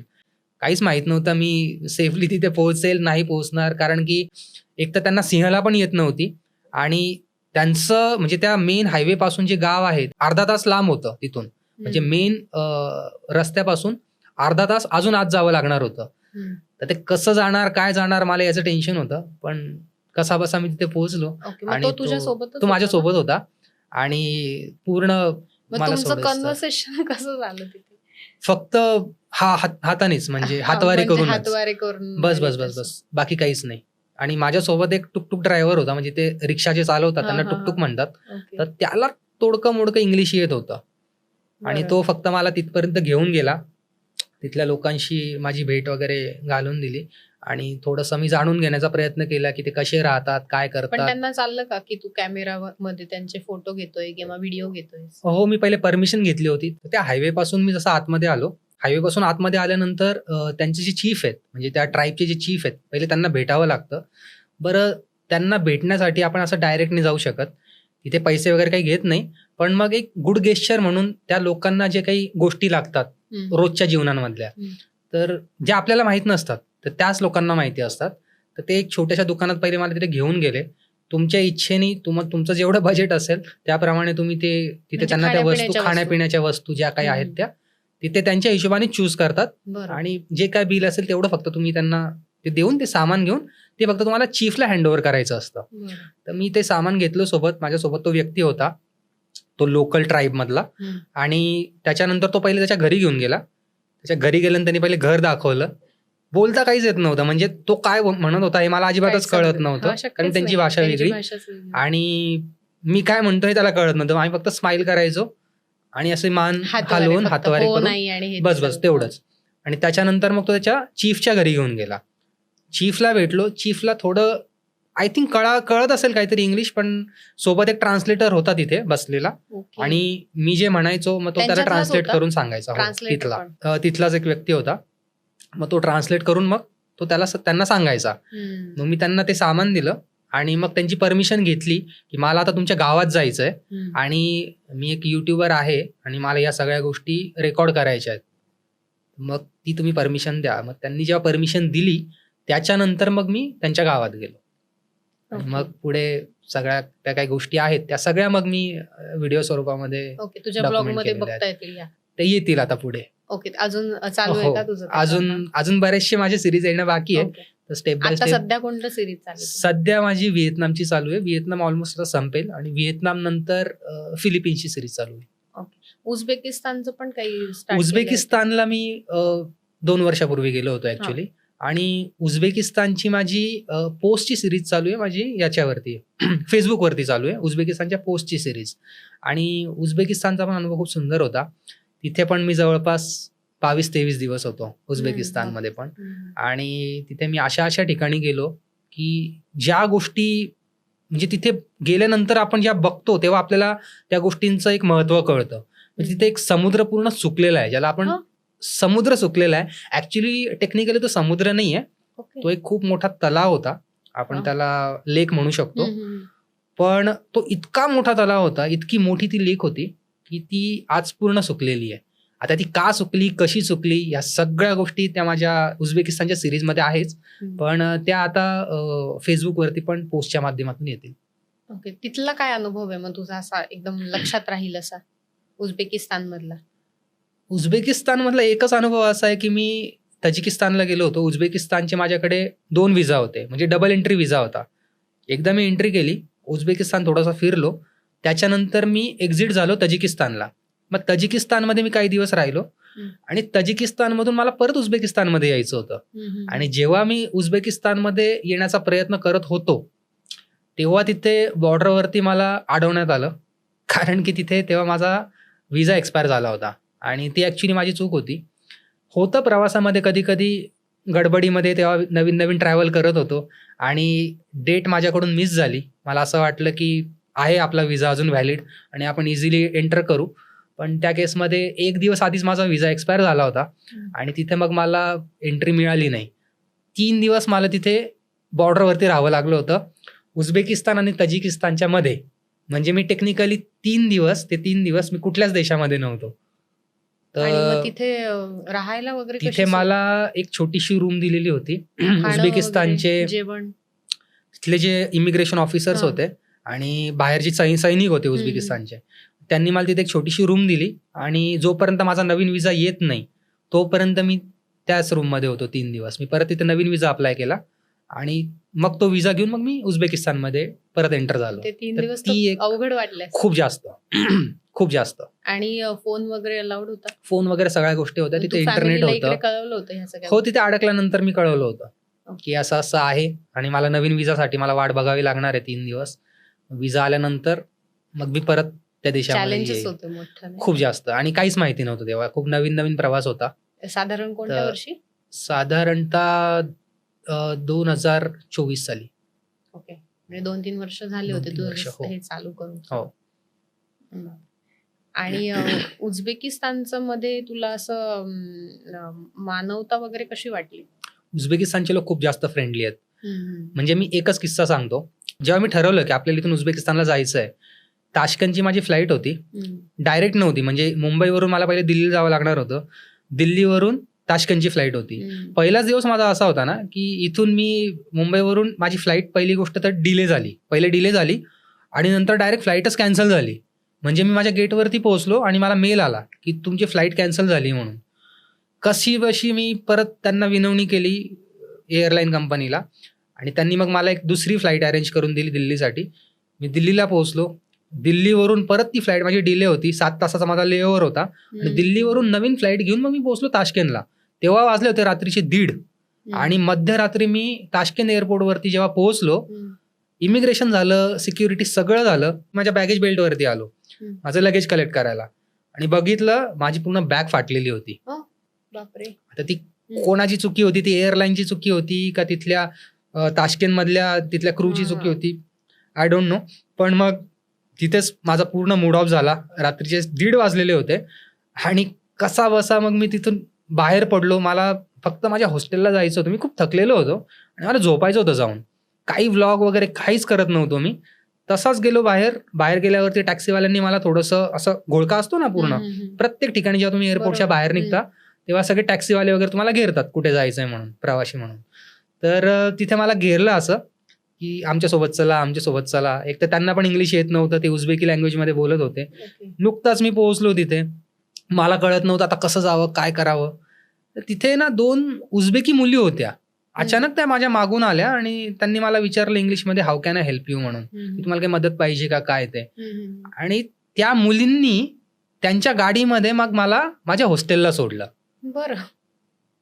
काहीच माहित नव्हतं मी सेफली तिथे पोहोचेल नाही पोहोचणार, कारण की एक तर त्यांना सिंहाला पण येत नव्हती आणि त्यांचं म्हणजे त्या मेन हायवे पासून जे गाव आहे अर्धा तास लांब होतं तिथून. म्हणजे मेन रस्त्यापासून अर्धा तास अजून आत जावं लागणार होतं. तर ते कसं जाणार काय जाणार मला याचं टेन्शन होतं, पण कसा बसा मी तिथे पोहोचलो. आणि तो माझ्यासोबत होता आणि पूर्ण मला कन्व्हर्सेशन कसं झालं तिथे? फक्त हातानेच म्हणजे हातवारे करून बस बाकी काहीच नाही. आणि माझ्यासोबत एक टुकटुक ड्रायव्हर होता, म्हणजे ते रिक्षा जे चालवतात त्यांना टुकटुक म्हणतात. तर त्याला तोडकं मोडकं इंग्लिश येत होतं आणि तो फक्त मला तिथपर्यंत घेऊन गेला. तिथल्या लोकांशी माझी भेट वगैरे घालून दिली आणि थोडंसं मी जाणून घेण्याचा प्रयत्न केला की ते कसे राहतात काय पण करतात. त्यांना चाललं का की तू कॅमेरा मध्ये त्यांचे फोटो घेतोय किंवा व्हिडिओ घेतोय? हो, मी पहिले परमिशन घेतली होती. त्या हायवे पासून मी जसं आतमध्ये आलो, हायवे पासून आतमध्ये आल्यानंतर त्यांचे जे चीफ आहेत, म्हणजे त्या ट्राईबचे जे चीफ आहेत, पहिले त्यांना भेटावं लागतं. बरं, त्यांना भेटण्यासाठी आपण असं डायरेक्ट नाही जाऊ शकत, तिथे पैसे वगैरे काही घेत नाही. पण मग एक गुड गेस्चर म्हणून त्या लोकांना जे काही गोष्टी लागतात रोजच्या जीवनामधल्या, तर ज्या आपल्याला माहित नसतात तर त्याच लोकांना माहिती असतात. तर ते एक छोट्याशा दुकानात पहिले मला तिथे घेऊन गेले. तुमच्या इच्छेने तुमचं जेवढं बजेट असेल त्याप्रमाणे तुम्ही तिथे त्यांना त्या वस्तू, खाण्यापिण्याच्या वस्तू ज्या काही आहेत त्या तिथे त्यांच्या हिशोबाने चूज करतात. आणि जे काय बिल असेल तेवढं फक्त तुम्ही त्यांना ते देऊन ते सामान घेऊन ते फक्त तुम्हाला चीफला हँडओव्हर करायचं असतं. तर मी ते सामान घेतलं सोबत. माझ्यासोबत तो व्यक्ती होता, तो लोकल ट्राईब मधला. आणि त्याच्यानंतर तो पहिले त्याच्या घरी घेऊन गेला. त्याच्या घरी गेल्यानंतर त्यांनी पहिले घर दाखवलं. बोलता काहीच येत नव्हतं, म्हणजे तो काय म्हणत होता हे मला अजिबातच कळत नव्हतं, कारण त्यांची भाषा वेगळी आणि मी काय म्हणतोय त्याला कळत नव्हतं. आम्ही फक्त स्माइल करायचो आणि असे मान हलवून हातवारे करून बस तेवढंच. आणि त्याच्यानंतर मग तो त्याच्या चीफच्या घरी घेऊन गेला. चीफला भेटलो. चीफला थोडं आय थिंक कळत असेल काहीतरी इंग्लिश, पण सोबत एक ट्रान्सलेटर होता तिथे बसलेला. आणि मी जे म्हणायचो मग तो त्याला ट्रान्सलेट करून सांगायचा. तिथलाच एक व्यक्ती होता. मग तो ट्रान्सलेट करून मग तो त्यांना सांगायचा. मग मी त्यांना ते सामान दिलं आणि मग त्यांची परमिशन घेतली की मला आता तुमच्या गावात जायचंय आणि मी एक युट्यूबर आहे आणि मला या सगळ्या गोष्टी रेकॉर्ड करायच्या आहेत, मग ती तुम्ही परमिशन द्या. मग त्यांनी जेव्हा परमिशन दिली त्याच्यानंतर मग मी त्यांच्या गावात गेलो. मग पुढे सगळ्या त्या काही गोष्टी आहेत त्या सगळ्या मग मी व्हिडिओ स्वरूपामध्ये तुझ्या ब्लॉग मध्ये बघता येतील, ते येतील आता पुढे. ओके, अजून चालू आहे का तुझं? अजून बरेचसे माझे सिरीज येणं बाकी आहे. तर स्टेप बाय स्टेप. सध्या कोणतं सिरीज चालू आहे? सध्या माझी व्हिएतनामची चालू आहे. व्हिएतनाम ऑलमोस्ट संपेल आणि व्हिएतनाम नंतर फिलिपिन्सची सिरीज चालू आहे. उझबेकिस्तानचं पण काही? उझबेकिस्तानला मी 2 वर्षापूर्वी गेलो होतो ऍक्च्युली. आणि उझबेकिस्तानची माझी पोस्टची सिरीज चालू आहे माझी याच्यावरती फेसबुकवरती चालू आहे उझबेकिस्तानच्या पोस्टची सिरीज. आणि उझबेकिस्तानचा पण अनुभव खूप सुंदर होता. तिथे पण मी जवळपास 22-23 दिवस होतो उझबेकिस्तानमध्ये पण. आणि तिथे मी अशा ठिकाणी गेलो की ज्या गोष्टी म्हणजे तिथे गेल्यानंतर आपण ज्या बघतो तेव्हा आपल्याला त्या गोष्टींचं एक महत्त्व कळतं. म्हणजे तिथे एक समुद्र पूर्ण सुकलेला आहे, ज्याला आपण समुद्र सुकलेला आहे. ऍक्च्युली टेक्निकली तो समुद्र नाही आहे, तो एक खूप मोठा तलाव होता, आपण त्याला लेक म्हणू शकतो. पण तो इतका मोठा तलाव होता, इतकी मोठी ती लेक होती की ती आज पूर्ण सुकलेली आहे. आता ती का सुकली, कशी सुकली, या सगळ्या गोष्टी त्या माझ्या उझबेकिस्तानच्या सिरीजमध्ये आहेच, पण त्या आता फेसबुकवरती पण पोस्टच्या माध्यमातून येतील. ओके. तिथला काय अनुभव आहे मग तुझा असा एकदम लक्षात राहील असा उझबेकिस्तान मधला? उझबेकिस्तानमधला एकच अनुभव असा आहे की मी तजिकिस्तानला गेलो होतो. उझबेकिस्तानचे माझ्याकडे 2 व्हिसा होते, म्हणजे डबल एंट्री व्हिसा होता. एकदा मी एंट्री केली, उझबेकिस्तान थोडासा फिरलो, त्याच्यानंतर मी एक्झिट झालो तजिकिस्तानला. मग तजिकिस्तानमध्ये मी काही दिवस राहिलो आणि तजिकिस्तानमधून मला परत उझबेकिस्तानमध्ये यायचं होतं. आणि जेव्हा मी उझबेकिस्तानमध्ये येण्याचा प्रयत्न करत होतो तेव्हा तिथे बॉर्डरवरती मला अडवण्यात आलं, कारण की तिथे तेव्हा माझा व्हिसा एक्सपायर झाला होता. आणि ती ॲक्च्युली माझी चूक होती. होतं प्रवासामध्ये कधी कधी गडबडीमध्ये, तेव्हा नवीन नवीन ट्रॅव्हल करत होतो आणि डेट माझ्याकडून मिस झाली. मला असं वाटलं की आहे आपला व्हिसा अजून व्हॅलिड आणि आपण इझिली एंटर करू, पण त्या केसमध्ये 1 दिवस आधीच माझा व्हिसा एक्सपायर झाला होता आणि तिथे मग मला एंट्री मिळाली नाही. 3 दिवस मला तिथे बॉर्डरवरती राहावं लागलं होतं उझबेकिस्तान आणि तजिकिस्तानच्या मध्ये. म्हणजे मी टेक्निकली 3 दिवस मी कुठल्याच देशामध्ये नव्हतो. आणि मग तिथे राहायला वगैरे तिथे मला एक छोटीशी रूम दिलेली होती. उझबेकिस्तानचे जेवण, तिथले जे इमिग्रेशन ऑफिसर्स होते आणि बाहेरचे सैनिक होते उझबेकिस्तानचे, त्यांनी मला तिथे एक छोटीशी रूम दिली आणि जोपर्यंत माझा नवीन व्हिसा येत नाही तोपर्यंत मी त्याच रूममध्ये होतो 3 दिवस. मी परत तिथे नवीन व्हिसा अप्लाय केला आणि मग तो व्हिसा घेऊन मग मी उझबेकिस्तानमध्ये परत एंटर झालो. ते 3 दिवस ती एक अवघड वाटले खूप जास्त खूप जास्त. आणि फोन वगैरे अलाउड होता? फोन वगैरे सगळ्या गोष्टी होत्या तिथे, इंटरनेट होतं. कळवलं होतं ह्या सगळ्या? हो, तिथे अडकल्यानंतर मी कळवलं होतं की असं असं आहे आणि मला नवीन व्हिसासाठी मला वाट बघावी लागणार आहे 3 दिवस. व्हिसा आल्यानंतर मग मी परत त्या देशामध्ये चॅलेंजेस होते मोठं खूप जास्त. आणि काहीच माहिती नव्हतं तेव्हा, खूप नवीन नवीन प्रवास होता. साधारण कोणत्या वर्षी? साधारणतः 2024 साली. ओके. म्हणजे 2-3 वर्ष झाले होते तू हे चालू करून? हो. आणि उझबेकिस्तानचं मध्ये तुला असं मानवता वगैरे कशी वाटली? उझबेकिस्तानचे लोक खूप जास्त फ्रेंडली आहेत. म्हणजे मी एकच किस्सा सांगतो. जेव्हा मी ठरवलं की आपल्याला इथून उझबेकिस्तानला जायचं आहे, ताशकंदची माझी फ्लाईट होती, डायरेक्ट नव्हती. म्हणजे मुंबईवरून मला पहिले दिल्लीला जावं लागणार होतं, दिल्लीवरून ताशकंदची फ्लाईट होती. पहिलाच दिवस माझा असा होता ना की इथून मी मुंबईवरून माझी फ्लाईट पहिली गोष्ट तर डिले झाली आणि नंतर डायरेक्ट फ्लाईटच कॅन्सल झाली. म्हणजे मी माझ्या गेटवरती पोहोचलो आणि मला मेल आला की तुमची फ्लाईट कॅन्सल झाली म्हणून. कशी बशी मी परत त्यांना विनवणी केली एअरलाईन कंपनीला आणि त्यांनी मग मला एक दुसरी फ्लाईट अरेंज करून दिली दिल्लीसाठी. मी दिल्लीला पोहोचलो, दिल्लीवरून परत ती फ्लाईट माझी डिले होती, 7 तासाचा माझा लेओव्हर होता आणि दिल्लीवरून नवीन फ्लाईट घेऊन मग मी पोहोचलो ताशकेंतला. तेव्हा वाजले होते रात्रीचे 1:30 आणि मध्यरात्री मी ताशकेंत एअरपोर्टवरती जेव्हा पोहोचलो, इमिग्रेशन झालं, सिक्युरिटी सगळं झालं, माझ्या बॅगेज बेल्टवरती आलो माझं लगेज कलेक्ट करायला आणि बघितलं माझी पूर्ण बॅग फाटलेली होती. आता ती कोणाची चुकी होती? ती एअरलाईनची चुकी होती का तिथल्या ताशकेंतमधल्या तिथल्या क्रूची चुकी होती? I don't know. पण मग तिथेच माझा पूर्ण मूड ऑफ झाला. रात्रीचे 1:30 वाजलेले होते आणि कसा बसा मग मी तिथून बाहेर पडलो. मला फक्त माझ्या हॉस्टेलला जायचं होतं, मी खूप थकलेलो होतो आणि मला झोपायचं होतं जाऊन. काही व्लॉग वगैरे काहीच करत नव्हतो मी. तसाच गेलो बाहेर गेल्यावरती टॅक्सीवाल्यांनी मला थोडंसं असं घोळका असतो ना पूर्ण प्रत्येक ठिकाणी, जेव्हा तुम्ही एअरपोर्टच्या बाहेर निघता तेव्हा सगळे टॅक्सीवाले वगैरे तुम्हाला घेरतात कुठे जायचंय म्हणून, प्रवासी म्हणून. तर तिथे मला घेरलं असं की आमच्यासोबत चला. एक तर त्यांना पण इंग्लिश येत नव्हतं, ते उझबेकी लँग्वेजमध्ये बोलत होते. नुकताच मी पोहोचलो तिथे, मला कळत नव्हतं आता कसं जावं, काय करावं. तर तिथे ना 2 उझबेकी मुली होत्या. अचानक त्या माझ्या मागून आल्या आणि त्यांनी मला विचारलं इंग्लिशमध्ये, how can I help you म्हणून, तुम्हाला काही मदत पाहिजे का काय ते. आणि त्या मुलींनी त्यांच्या गाडीमध्ये मग मला माझ्या हॉस्टेलला सोडलं. बरं.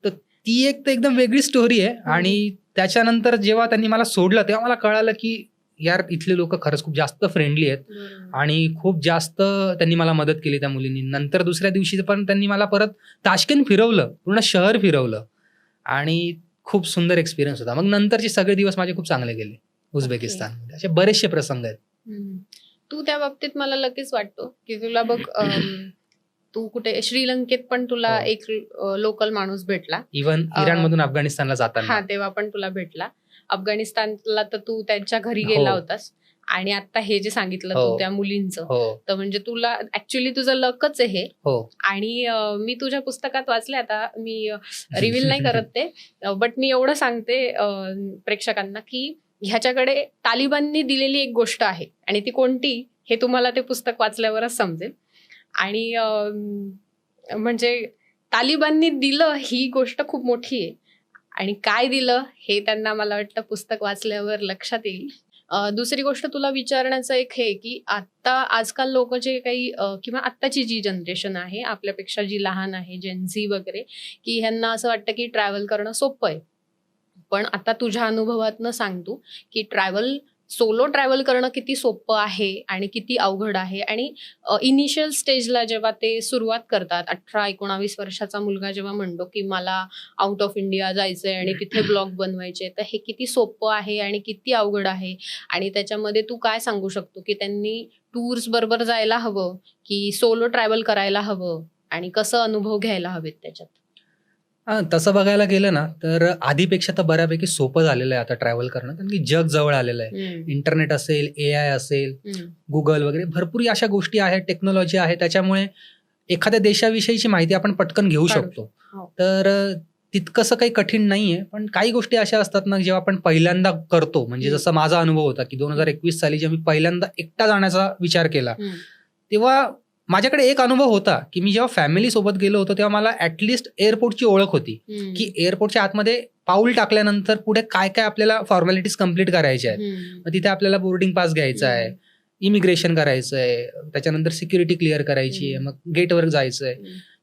तर ती एक तर एकदम वेगळी स्टोरी आहे. आणि त्याच्यानंतर जेव्हा त्यांनी मला सोडलं तेव्हा मला कळालं की यार इथले लोक खरंच खूप जास्त फ्रेंडली आहेत आणि खूप जास्त त्यांनी मला मदत केली त्या मुलींनी. नंतर दुसऱ्या दिवशी पण त्यांनी मला परत ताश्केंत फिरवलं, पूर्ण शहर फिरवलं आणि खूप सुंदर एक्सपिरियन्स होता. मग नंतरचे सगळे दिवस माझे खूप चांगले गेले उझबेकिस्तानमध्ये. असे बरेचसे प्रसंग आहेत. तू त्या बाबतीत मला लगेच वाटतो की तुला बघ तू कुठे श्रीलंकेत पण तुला एक लोकल माणूस भेटला. इव्हन इराणमधून अफगाणिस्तानला जाताना तेव्हा पण तुला भेटला. अफगाणिस्तानला तर तू त्यांच्या घरी गेला होतास. आणि आता हे जे सांगितलं तू त्या मुलींचं, तर म्हणजे तुला ऍक्च्युअली तुझं लकच आहे हे. आणि मी तुझ्या पुस्तकात वाचले, आता मी रिव्हील नाही करत ते, बट मी एवढं सांगते प्रेक्षकांना की ह्याच्याकडे तालिबाननी दिलेली एक गोष्ट आहे आणि ती कोणती हे तुम्हाला ते पुस्तक वाचल्यावरच समजेल. आणि म्हणजे तालिबाननी दिलं ही गोष्ट खूप मोठी आहे आणि काय दिलं हे त्यांना मला वाटतं पुस्तक वाचल्यावर लक्षात येईल. दुसरी गोष्ट तुला विचारण्याचं एक हे की आता आजकाल लोक जे काही किंवा आत्ताची जी जनरेशन आहे आपल्यापेक्षा जी लहान आहे, जेनझी वगैरे, की ह्यांना असं वाटतं की ट्रॅव्हल करणं सोपं आहे. पण आता तुझ्या अनुभवातनं सांग तू की सोलो ट्रॅव्हल करणं किती सोपं आहे आणि किती अवघड आहे. आणि इनिशियल स्टेजला जेव्हा ते सुरुवात करतात, 18-19 वर्षाचा मुलगा जेव्हा म्हणतो की मला आउट ऑफ इंडिया जायचंय आणि तिथे ब्लॉग बनवायचे, तर हे किती सोपं आहे आणि किती अवघड आहे. आणि त्याच्यामध्ये तू काय सांगू शकतो की त्यांनी टूर्स बरोबर जायला हवं की सोलो ट्रॅव्हल करायला हवं आणि कसं अनुभव घ्यायला हवेत त्याच्यात? तसं बघायला गेलं ना तर आधीपेक्षा तर बऱ्यापैकी सोपं झालेलं आहे आता ट्रॅव्हल करणं, कारण की जग जवळ आलेलं आहे. इंटरनेट असेल, AI असेल, गुगल वगैरे भरपूर अशा गोष्टी आहेत, टेक्नॉलॉजी आहे, त्याच्यामुळे एखाद्या देशाविषयीची माहिती आपण पटकन घेऊ शकतो. तर तितकंसं काही कठीण नाहीये. पण काही गोष्टी अशा असतात ना जेव्हा आपण पहिल्यांदा करतो, म्हणजे जसं माझा अनुभव होता की 2021 साली जेव्हा मी पहिल्यांदा एकटा जाण्याचा विचार केला, तेव्हा माझ्याकडे एक अनुभव होता की मी जेव्हा फॅमिली सोबत गेलो होतो तेव्हा मला ऍटलिस्ट एअरपोर्टची ओळख होती की एअरपोर्टच्या आतमध्ये पाऊल टाकल्यानंतर पुढे काय काय आपल्याला फॉर्मॅलिटीज कम्प्लीट करायच्या आहेत. मग तिथे आपल्याला बोर्डिंग पास घ्यायचा आहे, इमिग्रेशन करायचं आहे, त्याच्यानंतर सिक्युरिटी क्लिअर करायची आहे, मग गेटवर जायचं आहे.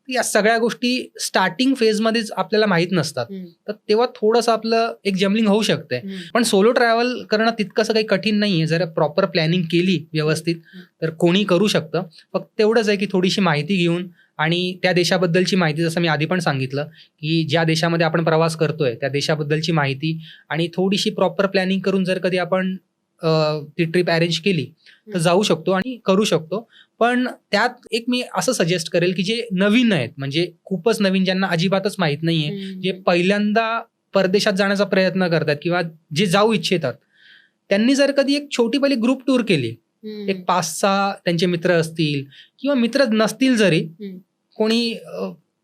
या सगळ्या गोष्टी स्टार्टिंग फेजमध्येच आपल्याला माहित नसतात, तर तेव्हा थोडंसं आपलं एक जम्बलिंग होऊ शकते. पण सोलो ट्रॅव्हल करणं तितकंसं काही कठीण नाहीये. जर प्रॉपर प्लॅनिंग केली व्यवस्थित तर कोणी करू शकतं. फक्त तेवढंच आहे की थोडीशी माहिती घेऊन आणि त्या देशाबद्दलची माहिती, जसं मी आधी पण सांगितलं की ज्या देशामध्ये आपण प्रवास करतोय त्या देशाबद्दलची माहिती आणि थोडीशी प्रॉपर प्लॅनिंग करून जर कधी आपण ती ट्रिप अरेंज केली तर जाऊ शकतो आणि करू शकतो. पण त्यात एक मी असं सजेस्ट करेल की जे नवीन आहेत, म्हणजे खूपच नवीन, ज्यांना अजिबातच माहित नाहीये, जे पहिल्यांदा परदेशात जाण्याचा प्रयत्न करतात किंवा जे जाऊ इच्छितात, त्यांनी जर कधी एक छोटी पहिली ग्रुप टूर केली, एक 5-6 त्यांचे मित्र असतील किंवा मित्र नसतील जरी, कोणी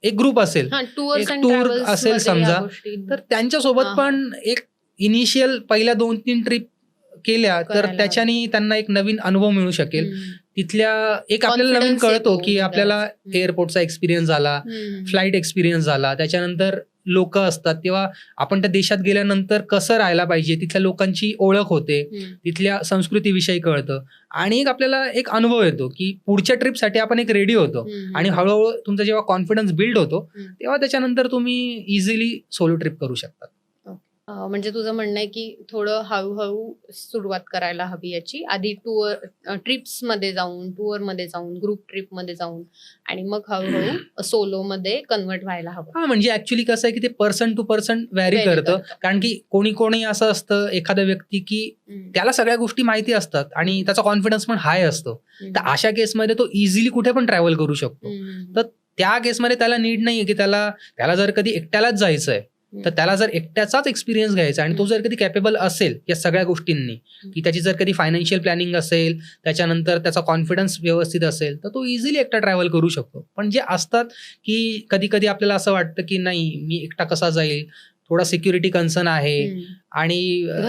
एक ग्रुप असेल, एक टूर असेल समजा, तर त्यांच्यासोबत पण एक इनिशियल पहिल्या 2-3 ट्रिप केल्या तर त्याच्याने त्यांना एक नवीन अनुभव मिळू शकेल. तिथल्या एक आपल्याला नवीन कळतो की आपल्याला एअरपोर्टचा एक्सपिरियन्स झाला, फ्लाईट एक्सपिरियन्स झाला, त्याच्यानंतर लोक असतात तेव्हा आपण त्या देशात गेल्यानंतर कसं राहायला पाहिजे, तिथल्या लोकांची ओळख होते, तिथल्या संस्कृतीविषयी कळतं आणि एक आपल्याला एक अनुभव येतो की पुढच्या ट्रिपसाठी आपण एक रेडी होतो. आणि हळूहळू तुमचा जेव्हा कॉन्फिडन्स बिल्ड होतो तेव्हा त्याच्यानंतर तुम्ही इझिली सोलो ट्रिप करू शकता. म्हणजे तुझं म्हणणं आहे की थोडं हळूहळू सुरुवात करायला हवी याची, आधी ट्रिप्समध्ये जाऊन, टूरमध्ये जाऊन, ग्रुप ट्रिपमध्ये जाऊन आणि मग हळूहळू सोलोमध्ये कन्वर्ट व्हायला हवं. म्हणजे ऍक्च्युली कसं आहे की ते पर्सन टू पर्सन व्हॅरी करतं. कारण की कोणी कोणी असं असतं एखादा व्यक्ती की त्याला सगळ्या गोष्टी माहिती असतात आणि त्याचा कॉन्फिडन्स पण हाय असतो, तर अशा केसमध्ये तो इझिली कुठे पण ट्रॅव्हल करू शकतो. तर त्या केसमध्ये त्याला नीड नाहीये की त्याला जर कधी एकट्यालाच जायचंय तर त्याला जर एकट्याचाच एक्सपिरियन्स घ्यायचा आणि तो जर कधी कॅपेबल असेल या सगळ्या गोष्टींनी, की त्याची जर कधी फायनान्शियल प्लॅनिंग असेल, त्याच्यानंतर त्याचा कॉन्फिडन्स व्यवस्थित असेल, तर तो इझिली एकटा ट्रॅव्हल करू शकतो. पण जे असतात की कधी कधी आपल्याला असं वाटतं की नाही मी एकटा कसा जाईल, थोडा सिक्युरिटी कन्सर्न आहे आणि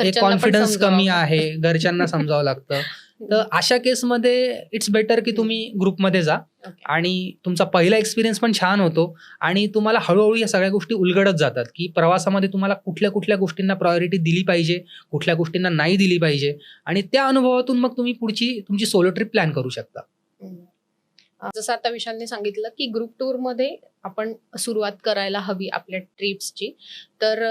एक कॉन्फिडन्स कमी आहे, घरच्यांना समजावं लागतं, तर अशा केसमध्ये इट्स बेटर की तुम्ही ग्रुपमध्ये जा आणि तुमचा पहिला एक्सपिरियन्स पण छान होतो आणि तुम्हाला हळूहळू या सगळ्या गोष्टी उलगडत जातात की प्रवासामध्ये तुम्हाला कुठल्या कुठल्या गोष्टींना प्रायोरिटी दिली पाहिजे, कुठल्या गोष्टींना नाही दिली पाहिजे आणि त्या अनुभवातून मग तुम्ही पुढची तुमची सोलो ट्रिप प्लॅन करू शकता. जसं आता विशालने सांगितलं की ग्रुप टूर मध्ये आपण सुरुवात करायला हवी आपल्या ट्रिप्सची. तर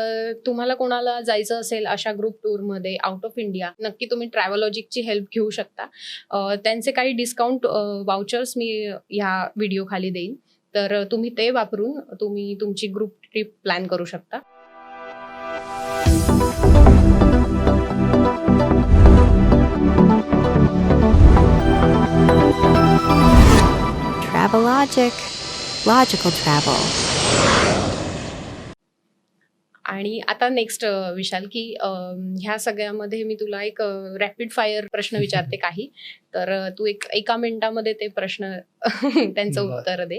तुम्हाला कोणाला जायचं असेल अशा ग्रुप टूर मध्ये आउट ऑफ इंडिया, नक्की तुम्ही ट्रॅव्हलॉजिकची हेल्प घेऊ शकता. त्यांचे काही डिस्काउंट वाउचर्स मी ह्या व्हिडिओ खाली देईन, तर तुम्ही ते वापरून तुम्ही तुमची ग्रुप ट्रिप प्लॅन करू शकता. Travelogic. Logical travel. आणि आता नेक्स्ट विशाल, की ह्या सगळ्यामध्ये मी तुला एक रॅपिड फायर प्रश्न विचारते काही. तर तू एका मिनिटामध्ये ते प्रश्न त्यांचं बरं. उत्तर दे.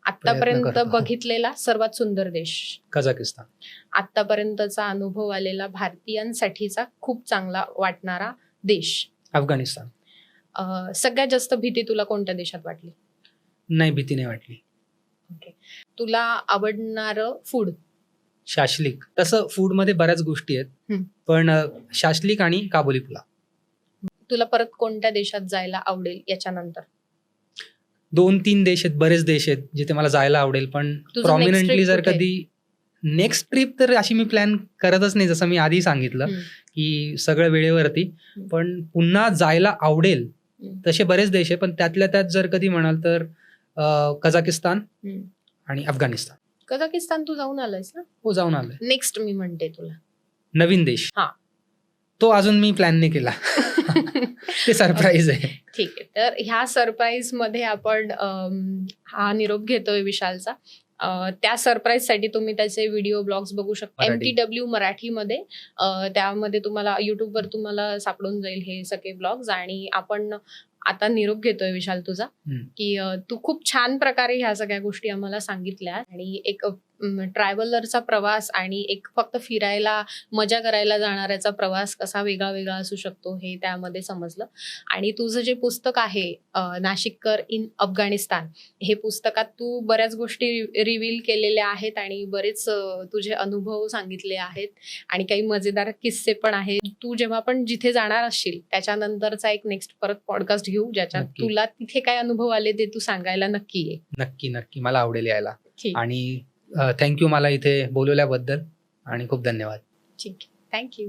प्रयत्न आतापर्यंत करतो. बघितलेला सर्वात सुंदर देश, कझाकिस्तान. आतापर्यंतचा अनुभव आलेला भारतीयांसाठीचा खूप चांगला वाटणारा देश, अफगाणिस्तान. सगळ्यात जास्त भीती तुला कोणत्या देशात वाटली? नाही, भीती नाही वाटली. ओके. तुला आवडणारं फूड? शाश्लिक. तसं फूड मध्ये बऱ्याच गोष्टी आहेत, हम्म. पण शाश्लिक आणि काबुली पुलाव. तुला परत कोणत्या देशात जायला आवडेल याच्यानंतर? 2-3 देश आहेत, बरेच देश आहेत जिथे मला जायला आवडेल, पण तुझं प्रॉमिनंटली next trip जर कुठे? कधी नेक्स्ट ट्रिप तर अशी मी प्लॅन करतच नाही, जसं मी आधी सांगितलं हम्म. की सगळं वेळेवरती. हम्म. पण पुन्हा जायला आवडेल हम्म. तसे बरेच देश आहे, पण त्यातल्या त्यात जर कधी म्हणाल तर कझाकिस्तान हम्म. आणि अफगाणिस्तान. कझाकिस्तान तू जाऊन आलायस ना? हो, जाऊन आलोय. नेक्स्ट मी म्हणते तुला. नवीन देश हा. तो अजून मी प्लॅन नाही केला. ते सरप्राईज आहे. ठीक आहे. तर ह्या सरप्राईज मध्ये आपण हा निरोप घेतोय विशालचा. त्या सरप्राईज साठी तुम्ही त्याचे व्हिडिओ ब्लॉग्स बघू शकता मराठी. MTW मराठीमध्ये. त्यामध्ये तुम्हाला युट्यूबवर तुम्हाला सापडून जाईल हे सगळे ब्लॉग्स. आणि आपण आता निरोप घेतोय विशाल तुझा, हम्म. की तू खूप छान प्रकारे ह्या सगळ्या गोष्टी आम्हाला सांगितल्या. आणि एक ट्रॅव्हलरचा प्रवास आणि एक फक्त फिरायला मजा करायला जाणाऱ्याचा प्रवास कसा वेगळा वेगळा असू शकतो हे त्यामध्ये समजलं. आणि तुझं जे पुस्तक आहे नाशिककर इन अफगाणिस्तान, हे पुस्तकात तू बऱ्याच गोष्टी रिव्हील केलेल्या आहेत आणि बरेच तुझे अनुभव सांगितले आहेत आणि काही मजेदार किस्से पण आहेत. तू जेव्हा पण जिथे जाणार असशील त्याच्यानंतरचा एक नेक्स्ट परत पॉडकास्ट घेऊ ज्याच्यात नक्की. तुला तिथे काय अनुभव आले ते तू सांगायला नक्की ये. नक्की नक्की मला आवडेल यायला. ठीक आणि थँक्यू मला इथे बोलवल्याबद्दल आणि खूप धन्यवाद. ठीक आहे. थँक्यू.